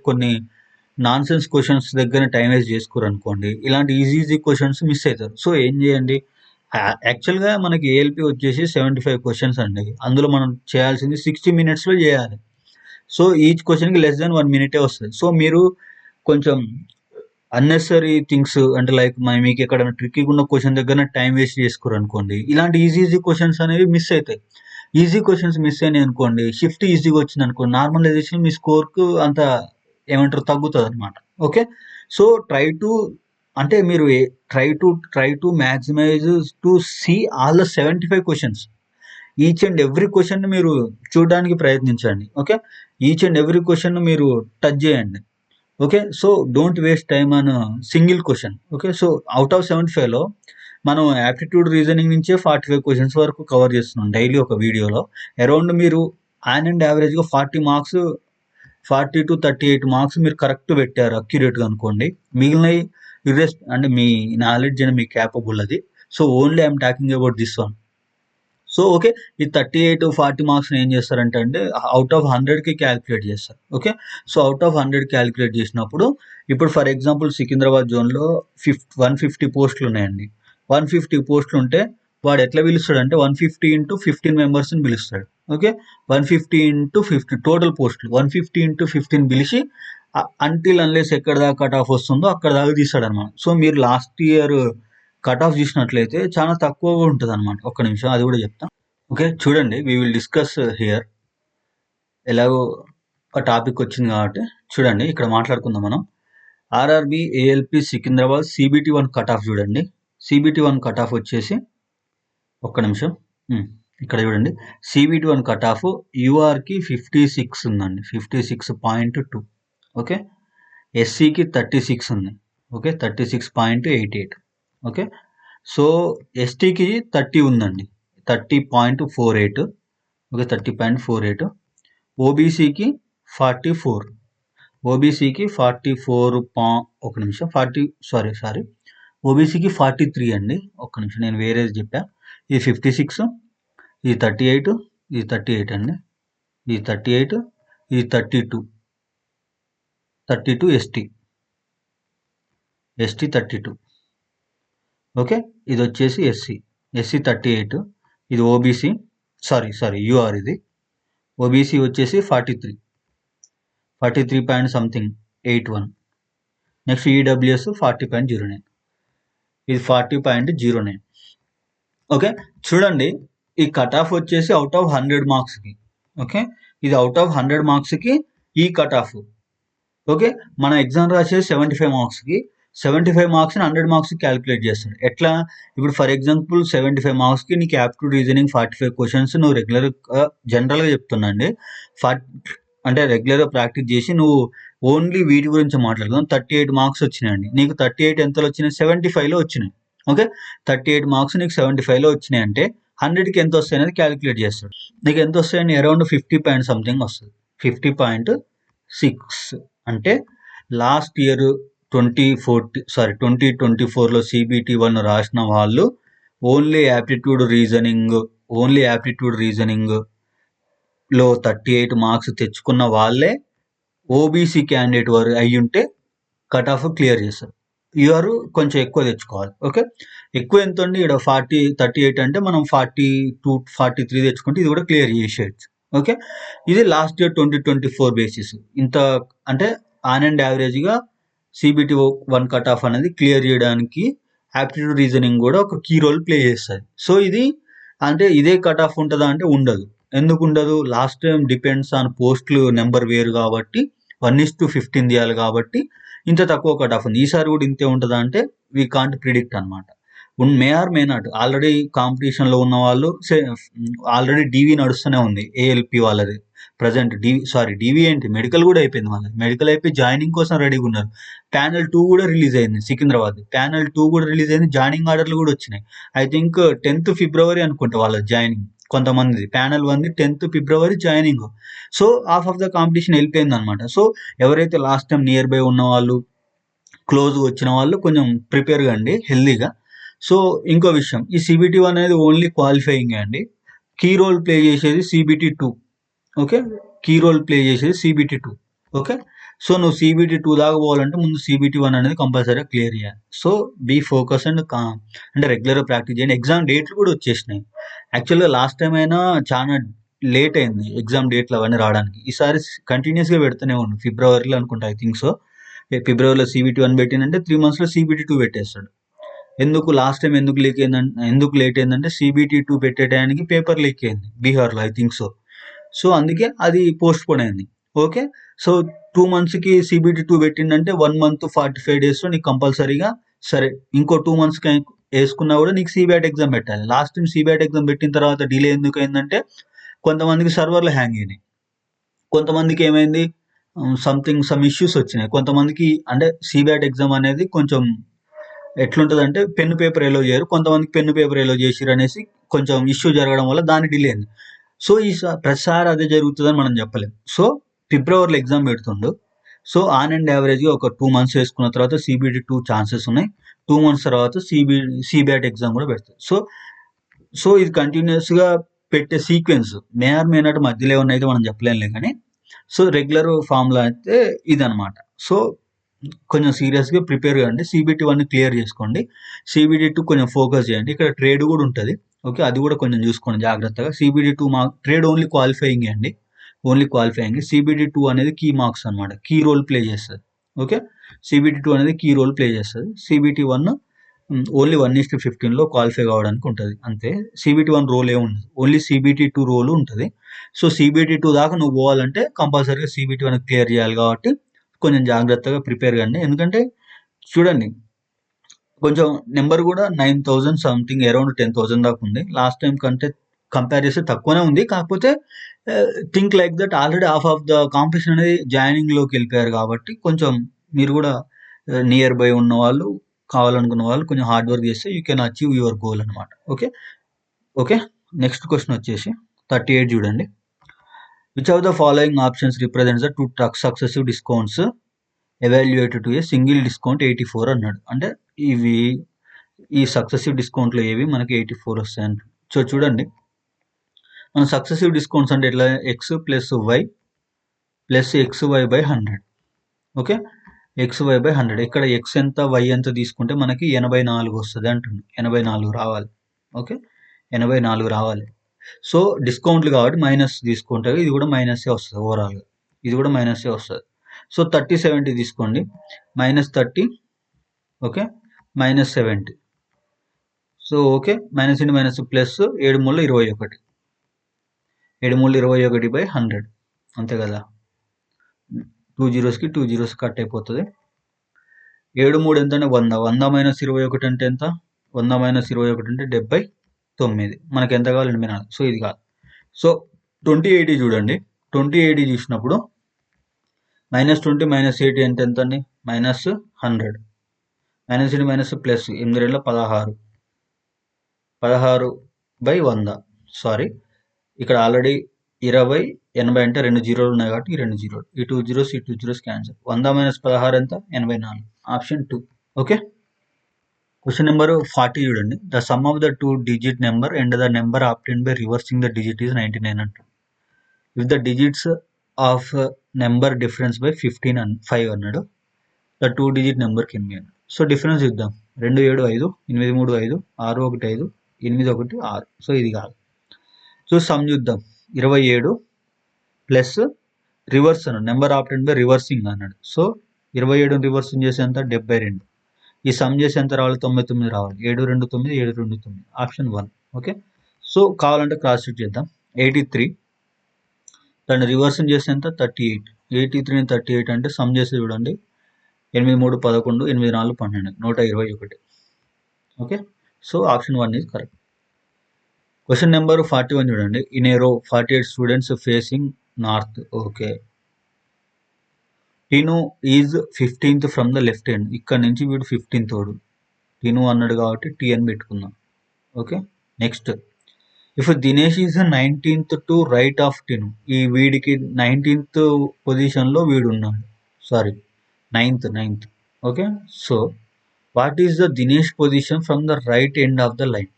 కొన్ని నాన్ సెన్స్ క్వశ్చన్స్ దగ్గర టైం వేస్ట్ చేసుకోరు అనుకోండి, ఇలాంటి ఈజీ క్వశ్చన్స్ మిస్ అవుతారు. సో ఏం చేయండి, యాక్చువల్గా మనకి ఏఎల్పి వచ్చేసి 75 క్వశ్చన్స్ అండి. అందులో మనం చేయాల్సింది 60 minutesలో చేయాలి. సో ఈచ్ క్వశ్చన్కి లెస్ దెన్ 1 minute వస్తుంది. సో మీరు కొంచెం అన్నెసరీ థింగ్స్ అంటే లైక్ మీకు ఎక్కడైనా ట్రిక్కీగా ఉన్న క్వశ్చన్ దగ్గర టైం వేస్ట్ చేసుకోరు అనుకోండి, ఇలాంటి ఈజీ క్వశ్చన్స్ అనేవి మిస్ అవుతాయి. ఈజీ క్వశ్చన్స్ మిస్ అయినాయి అనుకోండి, షిఫ్ట్ ఈజీగా వచ్చింది అనుకోండి, నార్మలైజేషన్ మీ స్కోర్కు అంత ఏమంటారు తగ్గుతుంది అనమాట. ఓకే, సో మీరు try to maximise to see all the 75 questions. Each and every question మీరు చూడడానికి ప్రయత్నించండి. Okay, each and every question మీరు టచ్ చేయండి. Okay, so don't waste time on single question. Okay, so out of 75లో మనం aptitude reasoning నుంచే 45 questions వరకు cover చేస్తున్నాం డైలీ ఒక వీడియోలో. అరౌండ్ మీరు యావరేజ్గా 40 మార్క్స్, 40 to 38 మార్క్స్ మీరు కరెక్ట్ పెట్టారు అక్యురేట్గా అనుకోండి. మిగిలినవి అంటే మీ నాలెడ్జ్ అని మీ క్యాపబుల్ అది. So only I'm talking about this one. So okay, ఈ 38, 40 మార్క్స్ని ఏం చేస్తారంటే అవుట్ ఆఫ్ 100కి క్యాలిక్యులేట్ చేస్తారు. Okay, so out of 100 calculate చేసినప్పుడు ఇప్పుడు ఫర్ ఎగ్జాంపుల్ సికింద్రాబాద్ జోన్లో 150 పోస్టులు ఉన్నాయండి. 150 పోస్టులు ఉంటే వాడు ఎట్లా పిలుస్తాడు అంటే 150 into 15 మెంబర్స్ని పిలుస్తాడు. ఓకే, 150 into 50 టోటల్ పోస్టులు 150 into 15 పిలిచి అంటిల్ అన్లెస్ ఎక్కడ దాకా కట్ ఆఫ్ వస్తుందో అక్కడ దాకా తీస్తాడు అనమాట. సో మీరు లాస్ట్ ఇయర్ కట్ ఆఫ్ చూసినట్లయితే చాలా తక్కువగా ఉంటుంది అనమాట. ఒక్క నిమిషం, అది కూడా చెప్తాం. ఓకే, చూడండి, వీ విల్ డిస్కస్ హియర్. ఎలాగో ఒక టాపిక్ వచ్చింది కాబట్టి చూడండి, ఇక్కడ మాట్లాడుకుందాం మనం. RRB ALP Secunderabad CBT 1 cut off చూడండి. CBT 1 కట్ ఆఫ్ వచ్చేసి ఒక్క నిమిషం, ఇక్కడ చూడండి, CBT 1 కట్ ఆఫ్ యూఆర్కి 56 ఉందండి, 56.2. ఓకే, ఎస్సీకి 36 ఉంది. ఓకే, 36.88. ఓకే, సో ఎస్టీకి 30 ఉందండి, 30.48. ఓకే, 30.48. ఓబీసీకి 44, ఓబీసీకి 44. ఒక నిమిషం, ఓబీసీకి 43 అండి. ఒక్క నిమిషం, నేను వేరేది చెప్పా. ఇది 56, ఇది 38, ఇది 38 అండి, ఇది 38, ఇది 32 ఎస్టీ 32. ఓకే, ఇది వచ్చేసి ఎస్సీ 38, ఇది ఓబీసీ, యూఆర్, ఇది ఓబీసీ వచ్చేసి 43 పాయింట్ సంథింగ్ 81. నెక్స్ట్ ఈడబ్ల్యూఎస్ 40.09, ఇది 40.09. ఓకే, చూడండి, ఈ కట్ ఆఫ్ వచ్చేసి అవుట్ ఆఫ్ 100 మార్క్స్కి. ఓకే, ఇది అవుట్ ఆఫ్ 100 మార్క్స్కి ఈ కట్ ఆఫ్. ఓకే, మన ఎగ్జామ్ రాసేది 75 మార్క్స్కి. 75 మార్క్స్ని 100 మార్క్స్కి క్యాలిక్యులేట్ చేస్తాడు. ఎట్లా, ఇప్పుడు ఫర్ ఎగ్జాంపుల్ 75 మార్క్స్కి నీకు యాప్టిట్యూడ్ రీజనింగ్ 45 క్వశ్చన్స్ నువ్వు జనరల్గా చెప్తున్నా అండి, అంటే రెగ్యులర్గా ప్రాక్టీస్ చేసి నువ్వు ఓన్లీ వీటి గురించి మాట్లాడుతున్నావు. 38 మార్క్స్ వచ్చినాయండి, నీకు 38 ఎంతలో వచ్చినాయి? 75లో వచ్చినాయి. ఓకే, 38 మార్క్స్ నీకు 75లో వచ్చినాయి అంటే 100కి ఎంత వస్తాయి అనేది క్యాలిక్యులేట్ చేస్తాడు. నీకు ఎంత వస్తాయండి? అరౌండ్ 50 పాయింట్ సంథింగ్ వస్తుంది, 50.6. అంటే లాస్ట్ ఇయర్ 2024లో CBT 1 రాసిన వాళ్ళు ఓన్లీ యాప్టిట్యూడ్ రీజనింగ్లో 38 మార్క్స్ తెచ్చుకున్న వాళ్ళే ఓబీసీ క్యాండిడేట్ వారు అయ్యి ఉంటే కట్ ఆఫ్ క్లియర్ చేస్తారు. యూఆర్ కొంచెం ఎక్కువ తెచ్చుకోవాలి. ఓకే, ఎక్కువ ఎంత అండి? ఇక్కడ 38 అంటే మనం 42, 43 తెచ్చుకుంటే ఇది కూడా క్లియర్ చేసేయచ్చు. ఓకే, ఇది లాస్ట్ ఇయర్ 2024 బేసిస్. ఇంత అంటే ఆన్ అండ్ యావరేజ్గా CBT 1 కట్ ఆఫ్ అనేది క్లియర్ చేయడానికి యాప్టిట్యూడ్ రీజనింగ్ కూడా ఒక కీ రోల్ ప్లే చేస్తుంది. సో ఇది అంటే ఇదే కట్ ఆఫ్ ఉంటుందా అంటే ఉండదు. ఎందుకు ఉండదు? లాస్ట్ టైం డిపెండ్స్ ఆన్ పోస్టులు నెంబర్ వేరు కాబట్టి 1:15 తీయాలి కాబట్టి ఇంత తక్కువ కట్ ఆఫ్ ఉంది. ఈసారి కూడా ఇంతే ఉంటుందా అంటే వీ కాంట్ ప్రిడిక్ట్ అనమాట. మే ఆర్ మే నాట్. ఆల్రెడీ కాంపిటీషన్లో ఉన్న వాళ్ళు ఆల్రెడీ DV నడుస్తూనే ఉంది, ALP వాళ్ళది. ప్రజెంట్ డివి ఏంటి, మెడికల్ కూడా అయిపోయింది. వాళ్ళకి మెడికల్ అయిపోయి జాయినింగ్ కోసం రెడీగా ఉన్నారు. ప్యానల్ 2 కూడా రిలీజ్ అయింది సికింద్రాబాద్. ప్యానల్ 2 కూడా రిలీజ్ అయింది. జాయినింగ్ ఆర్డర్లు కూడా వచ్చినాయి. ఐ థింక్ 10th ఫిబ్రవరి అనుకుంటా వాళ్ళ జాయినింగ్. కొంతమంది panel 1 10th February joining. So half of the competition వెళ్ళిపోయింది అనమాట. సో ఎవరైతే లాస్ట్ టైం నియర్ బై ఉన్న వాళ్ళు, క్లోజ్ వచ్చిన వాళ్ళు కొంచెం ప్రిపేర్గా అండి, హెల్దీగా. సో ఇంకో విషయం, ఈ CBT 1 అనేది ఓన్లీ క్వాలిఫైయింగ్ అండి. కీ రోల్ ప్లే చేసేది CBT 2. Okay, key role play చేసేది CBT 2. ఓకే, సో నువ్వు CBT 2 దాకా పోవాలంటే ముందు CBT 1 అనేది కంపల్సరీగా క్లియర్ చేయాలి. సో బీ ఫోకస్ అండ్ అంటే రెగ్యులర్గా ప్రాక్టీస్ చేయండి. ఎగ్జామ్ డేట్లు కూడా వచ్చేసినాయి. యాక్చువల్గా లాస్ట్ టైం అయినా చాలా లేట్ అయింది ఎగ్జామ్ డేట్లు అవన్నీ రావడానికి. ఈసారి కంటిన్యూస్గా పెడుతూనే ఉండు. ఫిబ్రవరిలో అనుకుంటా, ఐ థింక్ సో. ఫిబ్రవరిలో CBT 1 పెట్టిందంటే 3 monthsలో CBT 2 పెట్టేస్తాడు. ఎందుకు లాస్ట్ టైం ఎందుకు లేట్ అయిందంటే CBT 2 పెట్టే టైంకి పేపర్ లీక్ అయింది బీహార్లో, ఐ థింక్ సో. సో అందుకే అది పోస్ట్ పోన్ అయింది. ఓకే, సో 2 monthsకి CBT 2 పెట్టిందంటే 1 month 45 daysలో నీకు కంపల్సరీగా, సరే ఇంకో 2 monthsకి వేసుకున్నా కూడా నీకు CBAT ఎగ్జామ్ పెట్టాలి. లాస్ట్ టైం CBAT ఎగ్జామ్ పెట్టిన తర్వాత డిలే ఎందుకు అయిందంటే కొంతమందికి సర్వర్లు హ్యాంగ్ అయినాయి, కొంతమందికి ఏమైంది, సమ్ ఇష్యూస్ వచ్చినాయి. కొంతమందికి అంటే CBAT ఎగ్జామ్ అనేది కొంచెం ఎట్లుంటుందంటే పెన్ను పేపర్ ఎలో చేయరు, కొంతమందికి పెన్ను పేపర్ ఎలో చేసిరు అనేసి కొంచెం ఇష్యూ జరగడం వల్ల దాని డిలే అయింది. సో ప్రతిసారి అదే జరుగుతుందని మనం చెప్పలేం. సో ఫిబ్రవరిలో ఎగ్జామ్ పెడుతుండు. సో ఆన్ అండ్ యావరేజ్గా ఒక 2 months వేసుకున్న తర్వాత CBT 2 ఛాన్సెస్ ఉన్నాయి. 2 months తర్వాత CBAT ఎగ్జామ్ కూడా పెడతారు. సో ఇది కంటిన్యూస్గా పెట్టే సీక్వెన్స్. మే నాట్ మధ్యలో ఏమన్నా అయితే మనం చెప్పలేంలే కానీ, సో రెగ్యులర్ ఫామ్లో అయితే ఇదనమాట. సో కొంచెం సీరియస్గా ప్రిపేర్ కాండి. CBT 1 క్లియర్ చేసుకోండి. CBT 2 కొంచెం ఫోకస్ చేయండి. ఇక్కడ ట్రేడ్ కూడా ఉంటుంది. ఓకే, అది కూడా కొంచెం చూసుకోండి జాగ్రత్తగా. CBT 2 ట్రేడ్ ఓన్లీ క్వాలిఫైయింగ్ అండి, ఓన్లీ క్వాలిఫైయింగ్. CBT 2 అనేది కీ మార్క్స్ అనమాట, కీ రోల్ ప్లే చేస్తుంది. ఓకే, CBT 2 అనేది కీ రోల్ ప్లే చేస్తుంది. CBT 1 ఓన్లీ 1:15లో క్వాలిఫై కావడానికి ఉంటుంది అంతే. CBT 1 రోల్ ఏముండదు, ఓన్లీ CBT 2 రోల్ ఉంటుంది. సో CBT 2 దాకా నువ్వు పోవాలంటే కంపల్సరీగా CBT 1 క్లియర్ చేయాలి. కాబట్టి కొంచెం జాగ్రత్తగా ప్రిపేర్ కండి. ఎందుకంటే చూడండి, కొంచెం నెంబర్ కూడా 9,000 సంథింగ్, అరౌండ్ 10,000 దాకా ఉంది. లాస్ట్ టైం కంటే కంపేర్ చేస్తే తక్కువనే ఉంది. కాకపోతే think like that already half of the competition అనేది జాయినింగ్లోకి వెళ్ళిపోయారు. కాబట్టి కొంచెం మీరు కూడా నియర్ బై ఉన్న వాళ్ళు, కావాలనుకున్న వాళ్ళు కొంచెం హార్డ్ వర్క్ చేస్తే you can achieve your goal అనమాట. ఓకే, నెక్స్ట్ క్వశ్చన్ వచ్చేసి 38 చూడండి. Which of the following options represents the 2 successive discounts evaluated to a single discount 84 అన్నాడు. అంటే ఈ సక్సెసివ్ డిస్కౌంట్లో ఏవి మనకి 84 వస్తాయి అంట. సో చూడండి, మన సక్సెసివ్ డిస్కౌంట్స్ అంటే ఎట్లా, x plus y plus XY/100. Okay, XY/100. ఇక్కడ ఎక్స్ ఎంత వై ఎంత తీసుకుంటే మనకి 84 వస్తుంది అంటుంది. 84 రావాలి. ఓకే, 84 రావాలి. సో డిస్కౌంట్లు కాబట్టి మైనస్ తీసుకుంటే ఇది కూడా మైనస్సే వస్తుంది. ఓవరాల్గా ఇది కూడా మైనస్సే వస్తుంది. సో 30/70 తీసుకోండి, -30, ఓకే, -70. సో ఓకే, మైనస్ ఇంటి మైనస్ ప్లస్ 7 3 21, 7 3 21/100 అంతే కదా. 2 zeros కి 2 zeros కట్ అయిపోతుంది. 7 3 ఎంత అంటే 100. 100 - 21 అంటే ఎంత, 100 - 21 అంటే 79. మనకి ఎంత కావాలండి వినాలి. సో ఇది కాదు. సో 20/80 చూడండి. 20/80 చూసినప్పుడు -20 - 80 అంటే ఎంత అండి, -100. మైనస్ ఇంటి మైనస్ ప్లస్ 8 2 16, 16/100. సారీ, ఇక్కడ ఆల్రెడీ 20 80 అంటే 2 జీరోలు ఉన్నాయి కాబట్టి ఈ 2 జీరోలు, ఈ 2 zeros ఈ 2 zeros క్యాన్సల్. 100 - 16 ఎంత, 84. ఆప్షన్ 2. ఓకే, క్వశ్చన్ నెంబర్ 40 చూడండి. The sum of the 2 digit number and the number obtained by reversing the digit is 99 అంటారు. If the digits of number difference by 15 and 5 అన్నాడు. The 2 digit number can be అన్నాడు. So difference చూద్దాం. 2 7 5, 8 3 5, 6 1 5, 8 1 6. So ఇది కాదు. So some చూద్దాం. 27 plus reverse అన్నాడు, number ఆప్టెండ్ by reversing అన్నాడు. So 27 reversing చేసే ఎంత, 72. ఈ సమ్ చేసి ఎంత రావాలి, 99 రావాలి. 7 2 9, 7 2 9. ఆప్షన్ 1. ఓకే, సో కావాలంటే క్రాస్ చెక్ చేద్దాం. 83 దాన్ని రివర్సింగ్ చేస్తే ఎంత, 38. 83 38 అంటే సమ్ చేసి చూడండి. 8 3 11, 8 4 12, 121. Okay, so option 1 is correct. Question number 41 చూడండి. In a row 48 students facing north. Okay. Tinu is 15th from the left hand. ఇక్కడ నుంచి వీడు 15th తోడు. టిను అన్నాడు కాబట్టి టీ అని పెట్టుకుందాం. Okay. Next, if Dinesh is 19th to right of Tinu. ఈ వీడికి 19th పొజిషన్లో వీడు ఉన్నాడు. Sorry, 9th. Okay. So what is the Dinesh position from the right end of the line?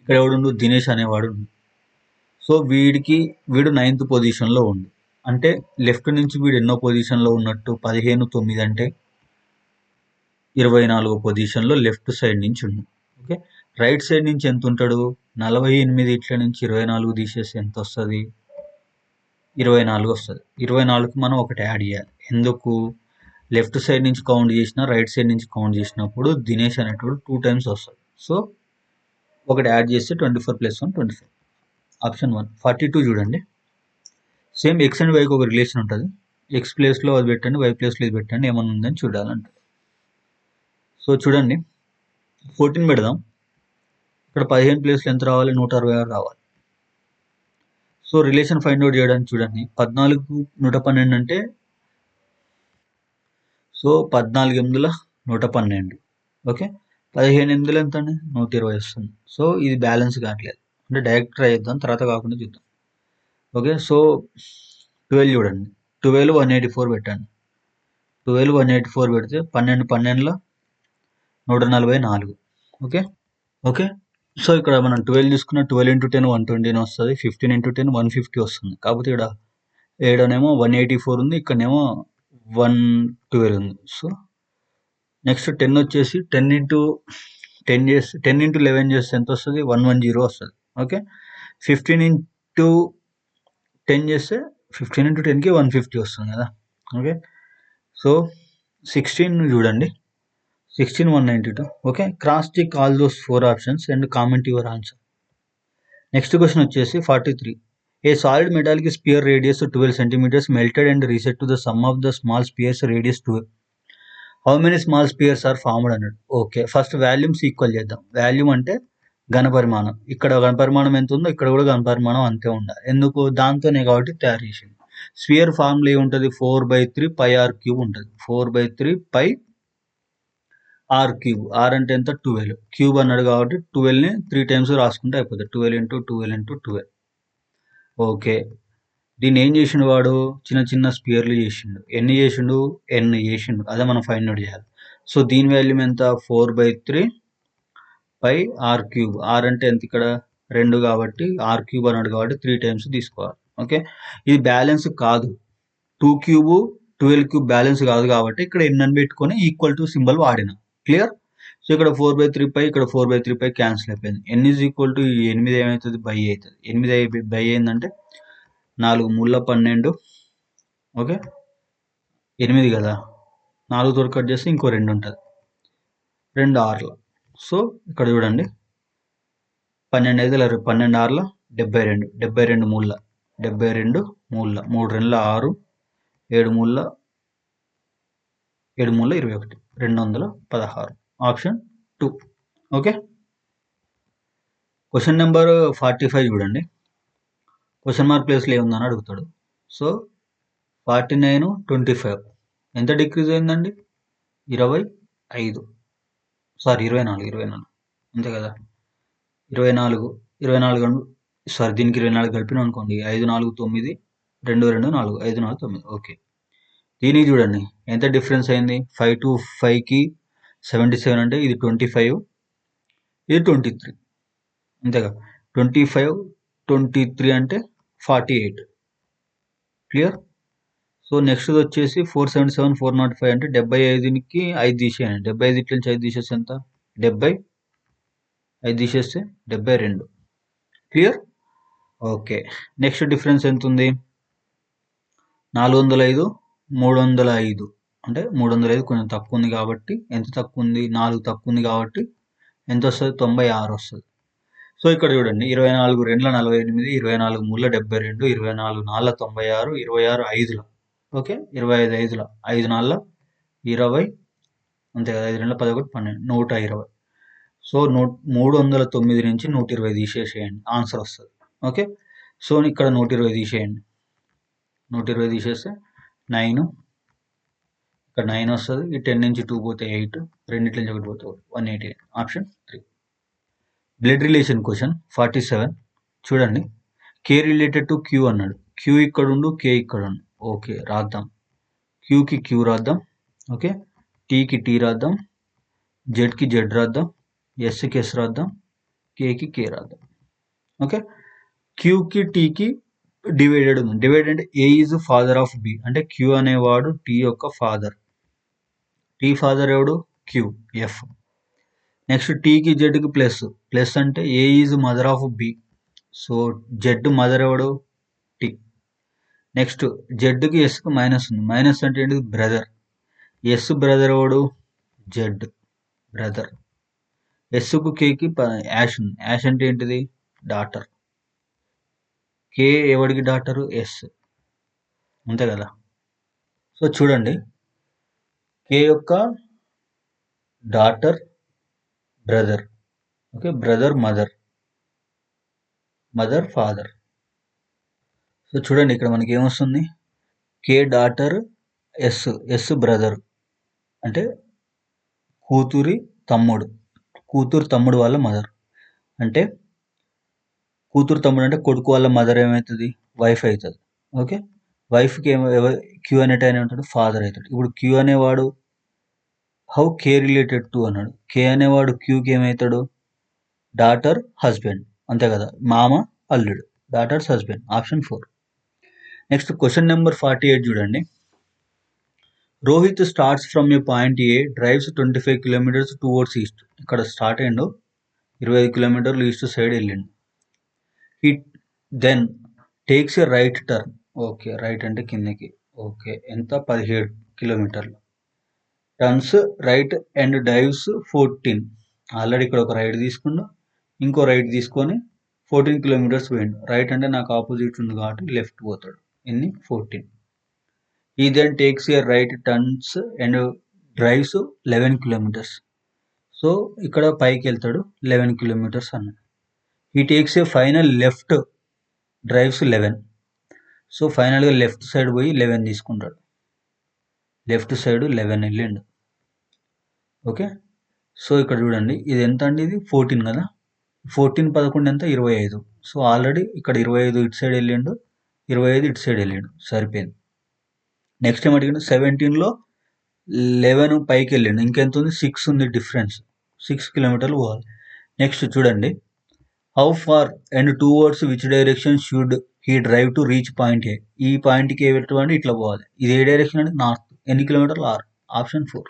ఇక్కడ ఎవడు దినేష్ అనేవాడు. సో వీడు 9th పొజిషన్లో ఉండు. అంటే లెఫ్ట్ నుంచి వీడు ఎన్నో పొజిషన్లో ఉన్నట్టు? 15/9 అంటే 24వ పొజిషన్లో లెఫ్ట్ సైడ్ నుంచి ఉంది. ఓకే. రైట్ సైడ్ నుంచి ఎంత ఉంటాడు? 48 ఇట్ల నుంచి 24 తీసేసి ఎంత వస్తుంది? 24 వస్తుంది. 24కి మనం ఒకటి యాడ్ చేయాలి. ఎందుకు? లెఫ్ట్ సైడ్ నుంచి కౌంట్ చేసినా రైట్ సైడ్ నుంచి కౌంట్ చేసినప్పుడు దినేష్ అనేటప్పుడు 2 times వస్తుంది. సో ఒకటి యాడ్ చేస్తే 24 + 1 24. ఆప్షన్ 1. 42 చూడండి. సేమ్ ఎక్స్ అండ్ వైకి ఒక రిలేషన్ ఉంటుంది. ఎక్స్ ప్లేస్లో అది పెట్టండి, వై ప్లేస్లో ఇది పెట్టండి, ఏమన్నా ఉందని చూడాలంట. సో చూడండి, 14 పెడదాం. ఇక్కడ 15 ప్లేస్లో ఎంత రావాలి? 166 రావాలి. సో రిలేషన్ ఫైండ్ అవుట్ చేయడానికి చూడండి, 14 112 అంటే, సో 14 8 112. ఓకే. 15 8 ఎంత అండి? 120 వస్తుంది. సో ఇది బ్యాలెన్స్ కావట్లేదు. అంటే డైరెక్ట్ ట్రై చేద్దాం, తర్వాత కాకుండా చూద్దాం. ఓకే. సో 12 చూడండి, 12 184 పెట్టండి. 12 184 పెడితే 12 12 144. ఓకే. ఓకే. సో ఇక్కడ మనం 12 తీసుకున్న 12 × 10 120 వస్తుంది. 15 × 10 150 వస్తుంది. కాకపోతే ఇక్కడ ఏడనేమో 184 ఉంది, ఇక్కడనేమో 112 ఉంది. సో నెక్స్ట్ 10 వచ్చేసి 10 × 11 చేస్తే ఎంత వస్తుంది? 110 వస్తుంది. ఓకే. 15 × 10 చేస్తే 15 × 10కి 150 వస్తుంది కదా. ఓకే. సో 16 చూడండి, 16 192. Okay. Cross check all those 4 options and comment your answer. Next question వచ్చేసి 43. A solid metallic sphere radius 12 centimeters melted and reset to the sum of the small spheres radius 12. How many small spheres are formed అన్నాడు. Okay. First volumes equal చేద్దాం. Volume అంటే ఘనపరిమాణం. ఇక్కడ ఘనపరిమాణం ఎంత ఉందో ఇక్కడ కూడా ఘనపరిమాణం అంతే ఉండాలి. ఎందుకు? దాంతోనే కాబట్టి తయారు చేసింది. స్పియర్ ఫార్ములా ఏముంటుంది? 4/3 πr³ ఉంటుంది. 4/3 πr³. r అంటే ఎంత? 12. క్యూబ్ అన్నాడు కాబట్టి 12ని 3 times రాసుకుంటే అయిపోతుంది. 12 × 12 × 12. ఓకే. దీన్ని ఏం చేసిండు వాడు? చిన్న చిన్న స్పియర్లు చేసిండు. ఎన్ని చేసిండు? n చేసిండు. అదే మనం ఫైండ్ అవుట్ చేయాలి. సో దీని వాల్యూమ్ ఎంత? 4/3 πr³. r అంటే ఎంత? ఇక్కడ 2 కాబట్టి r³ అన్నాడు కాబట్టి 3 times తీసుకోవాలి. ఓకే. ఇది బ్యాలెన్స్ కాదు. 2³ 12³ బ్యాలెన్స్ కాదు కాబట్టి ఇక్కడ n అని పెట్టుకొని ఈక్వల్ టు సింబల్ వాడిన. క్లియర్? సో ఇక్కడ 4/3 π, ఇక్కడ 4/3 π క్యాన్సిల్ అయిపోయింది. n = 8 ఏమవుతుంది? బై అవుతుంది. 8 బై అయిందంటే 4 3 12. ఓకే. 8 కదా, 4 తోటి కట్ చేస్తే ఇంకో 2 ఉంటుంది, 2 6. సో ఇక్కడ చూడండి, 12 5 12 6 72, 72 3, 72 3, 3 2 6, 7 3 7 3 21, 216. ఆప్షన్ 2. ఓకే. క్వశ్చన్ నెంబర్ 45 చూడండి. క్వశ్చన్ మార్క్ ప్లేస్లో ఏముందని అడుగుతాడు. సో 49 25 ఎంత డిక్రీజ్ అయిందండి? 25. సారీ 24 అంతే కదా. 24 సారీ, దీనికి 24 కలిపినాం అనుకోండి, 5 4 9 2 2 4 5 4 9. ఓకే. దీనికి చూడండి ఎంత డిఫరెన్స్ అయింది? 5 to 5కి 77 అంటే ఇది 25, ఇది 23. అంతేగా. 25 23 అంటే 48. క్లియర్? సో నెక్స్ట్ వచ్చేసి 477 405 అంటే 75కి 5 తీసేయండి. 75 ఇట్ల నుంచి 5 తీసేస్తే ఎంత? 70. 5 తీసేస్తే 72. క్లియర్? ఓకే. నెక్స్ట్ డిఫరెన్స్ ఎంత ఉంది? 405 305 అంటే 305 కొంచెం తక్కువ ఉంది కాబట్టి ఎంత తక్కువ ఉంది? 4 తక్కువ ఉంది కాబట్టి ఎంత వస్తుంది? 96 వస్తుంది. సో ఇక్కడ చూడండి, 24 2 48, 24 3 72, 24 4 96, 26 5. ఓకే. 25 5 5 4 20, అంతే కదా. 5 2 11 12, 120. సో 309 నుంచి 120 తీసేసేయండి, ఆన్సర్ వస్తుంది. ఓకే. సో ఇక్కడ 120 తీసేయండి. 120 తీసేస్తే 9, ఇక్కడ 9 వస్తుంది. ఈ 10 నుంచి 2 పోతే 8, రెండిట్ల నుంచి ఒకటి పోతే 188. ఆప్షన్ 3. బ్లడ్ రిలేషన్ క్వశ్చన్ 47 చూడండి. కే రిలేటెడ్ టు క్యూ అన్నాడు. క్యూ ఇక్కడ ఉండు, కే ఇక్కడ ఉండు. ఓకే, రాద్దాం. క్యూకి క్యూ రాద్దాం. ఓకే, టీకి టీ రాద్దాం, జెడ్కి జెడ్ రాద్దాం, ఎస్కి ఎస్ రాద్దాం, కేకి కే రాద్దాం. ఓకే, క్యూకి టీకి డివైడెడ్ ఉంది. డివైడెడ్ అంటే A is father of B, అంటే క్యూ అనేవాడు టీ యొక్క ఫాదర్. టీ ఫాదర్ ఎవడు? Q, F. నెక్స్ట్ టీకి జెడ్కి ప్లస్. ప్లస్ అంటే A is mother of B, so Z mother ఎవడు? టీ. నెక్స్ట్ జెడ్కి ఎస్కి మైనస్ ఉంది. మైనస్ అంటే ఏంటి? బ్రదర్. ఎస్ బ్రదర్ ఎవడు? Z brother. ఎస్కు కేకి యాష్ ఉంది. యాష్ అంటే ఏంటిది? డాటర్. కే ఎవడికి డాటరు? ఎస్, అంతే కదా. సో చూడండి, కే యొక్క daughter brother. Okay, brother mother, mother father. So చూడండి ఇక్కడ మనకి ఏమొస్తుంది? కే డాటర్, ఎస్, ఎస్ బ్రదర్ అంటే కూతురు తమ్ముడు వాళ్ళ మదర్. అంటే కూతురు తమ్ముడు అంటే కొడుకు వాళ్ళ మదర్ ఏమవుతుంది? వైఫ్ అవుతుంది. ఓకే, వైఫ్కి క్యూ అనేటి ఆయన ఉంటాడు? ఫాదర్ అవుతాడు. ఇప్పుడు క్యూ అనేవాడు హౌ కే రిలేటెడ్ టు అన్నాడు. కే అనేవాడు క్యూకి ఏమవుతాడు? డాటర్ హస్బెండ్, అంతే కదా. మామ అల్లుడు, daughter's husband. Option 4. Next question number 48 చూడండి. Rohit starts from a point A, drives 25 kilometres towards east. ఇక్కడ స్టార్ట్ అయ్యిండు, 25 కిలోమీటర్లు ఈస్ట్ సైడ్ వెళ్ళిండు. He then takes a right turn. Okay, right అంటే కిందకి. ఓకే, ఎంత? 17 కిలోమీటర్లు. Turns right and drives 14. Already ఇక్కడ ఒక రైట్ తీసుకుండు, ఇంకో రైట్ తీసుకొని 14 కిలోమీటర్స్ పోయిండు. రైట్ అంటే నాకు ఆపోజిట్ ఉంది కాబట్టి లెఫ్ట్ పోతాడు. ఎన్ని? 14. He then takes a right turns and drives 11 kilometres. So ఇక్కడ పైకి వెళ్తాడు, 11 కిలోమీటర్స్ అన్నాడు. He takes a final left, drives 11. So ఫైనల్గా లెఫ్ట్ సైడ్ పోయి 11 తీసుకుంటాడు. లెఫ్ట్ సైడ్ 11 వెళ్ళిండు. ఓకే, సో ఇక్కడ చూడండి, ఇది ఎంత అండి? ఇది 14 కదా. 14 11 ఎంత? 25. సో ఆల్రెడీ ఇక్కడ 25 ఇటు సైడ్ వెళ్ళిండు, 25 ఇటు సైడ్ వెళ్ళిండు, సరిపోయింది. నెక్స్ట్ ఏం అడిగిండు? 17లో 11 పైకి వెళ్ళిండు, ఇంకెంత ఉంది? 6 ఉంది డిఫరెన్స్. 6 కిలోమీటర్లు పోవాలి. నెక్స్ట్ చూడండి, how far and towards which direction should he drive to reach point A. ఈ పాయింట్కి ఏ పెట్టమంటే ఇట్లా పోవాలి. ఇది ఏ డైరెక్షన్ అంటే నార్త్. ఎన్ని కిలోమీటర్లు? 6. ఆప్షన్ 4.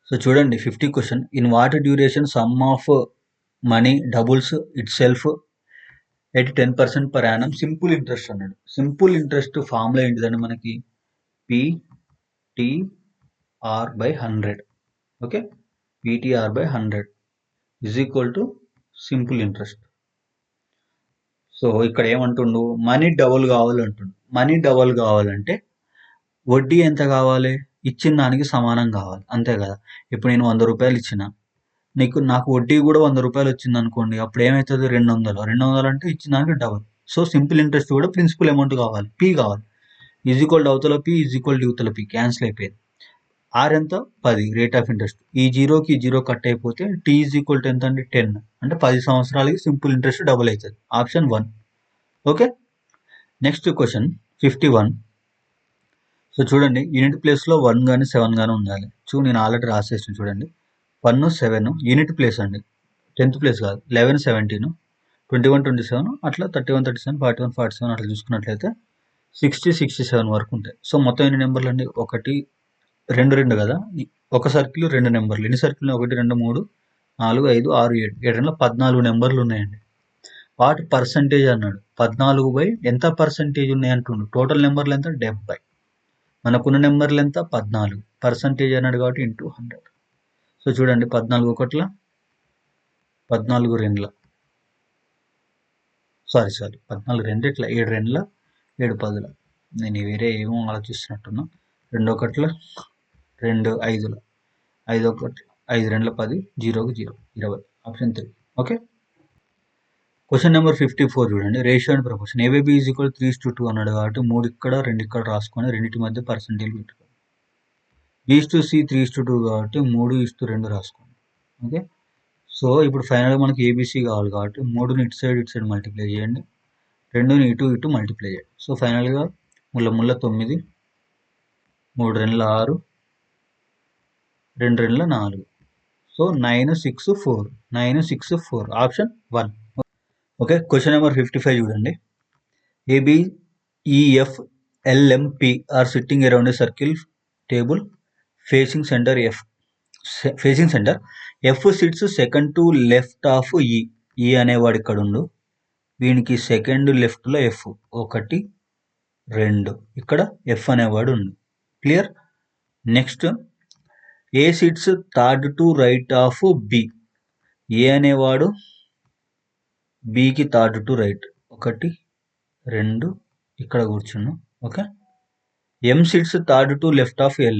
సో చూడండి 50 question. In what duration sum of money doubles itself at 10% per annum simple interest అన్నాడు. సింపుల్ ఇంట్రెస్ట్ ఫార్ములా ఏంటిదండి మనకి? PTR/100. Okay, PTR/100 is equal to simple interest. So ఇక్కడ ఏమంటుండు? Money double కావాలంటుండు. Money double కావాలంటే వడ్డీ ఎంత కావాలి? ఇచ్చిన దానికి సమానం కావాలి, అంతే కదా. ఇప్పుడు నేను 100 రూపాయలు ఇచ్చిన, నాకు వడ్డీ కూడా 100 రూపాయలు వచ్చింది అనుకోండి, అప్పుడు ఏమవుతుంది? 200. 200 అంటే ఇచ్చిన దానికి డబుల్. సో సింపుల్ ఇంట్రెస్ట్ కూడా ప్రిన్సిపల్ అమౌంట్ కావాలి, పీ కావాలి. ఈజ్ ఈక్వల్ అవతల పీ, ఈజ్ ఈక్వల్ యువతల పీ, క్యాన్సిల్ అయిపోయింది. ఆర్ ఎంత? 10 రేట్ ఆఫ్ ఇంట్రెస్ట్. ఈ జీరోకి జీరో కట్ అయిపోతే టీ ఈజ్ ఈక్వల్ టు ఎంత అండి? 10. అంటే 10 సంవత్సరాలకి సింపుల్ ఇంట్రెస్ట్ డబుల్ అవుతుంది. Option 1. Okay, next question 51. So చూడండి, యూనిట్ ప్లేస్లో 1 కానీ 7 కానీ ఉండాలి. నేను ఆల్రెడీ రాసేసిన చూడండి. 1 7 యూనిట్ ప్లేస్ అండి, 10th ప్లేస్ కాదు. 11 17, 21 27, అట్లా 31 37, 41 47 అట్లా చూసుకున్నట్లయితే 60 67 వరకు ఉంటాయి. సో మొత్తం ఎన్ని నెంబర్లు అండి? 1 2 2 కదా. ఒక సర్కిల్ 2 నెంబర్లు. ఎన్ని సర్కిల్? 1 2 3 4 5 6 7 7 14 నెంబర్లు ఉన్నాయండి. వాటి పర్సంటేజ్ అన్నాడు. 14 ఎంత పర్సంటేజ్ ఉన్నాయి అంటుండు. టోటల్ నెంబర్లు ఎంత? 70. మనకున్న నెంబర్లు ఎంత? 14. పర్సంటేజ్ అన్నాడు కాబట్టి ఇంటూ 100. సో చూడండి, 14 ఒకట్ల, 14 రెండ్ల, సారీ 14 రెండిట్ల, 7 రెండ్ల, 7 10ల. నేను వేరే ఏమో ఆలోచిస్తున్నట్టున్నా. 2 ఒకట్ల, 2 5ల, 5 ఒకట్ల, 5 రెండ్ల 10, 0కి 0, 20. ఆప్షన్ 3. ఓకే, క్వశ్చన్ నెంబర్ 54 చూడండి. Ratio and proportion. ABB is equal 3:2 అన్నాడు కాబట్టి 3 ఇక్కడ 2 ఇక్కడ రాసుకొని రెండింటి మధ్య పర్సెంటేజ్ పెట్టుకోవాలి. B/C 3:2 కాబట్టి 3:2 రాసుకోండి. ఓకే. సో ఇప్పుడు ఫైనల్గా మనకి ఏబీసీ కావాలి కాబట్టి 3ని ఇటు సైడ్ మల్టిప్లై చేయండి, 2ని ఇటు మల్టిప్లై చేయండి. సో ఫైనల్గా 3 9, 3 2 6, 2 2 4. So 9 6 4, 9 6 4 option 1. Okay. Question number 55 చూడండి. ABEF LMP are sitting around a circle table facing centre F. F sits second to left of E అనేవాడు ఇక్కడ ఉండు, వీనికి సెకండ్ లెఫ్ట్లో F 1 2, ఇక్కడ F అనేవాడు ఉండు. Clear. Next A sits third to right of B. ఏ అనేవాడు బికి థర్డ్ టు రైట్ 1 2 ఇక్కడ కూర్చున్నాం. Okay. M sits third to left of L.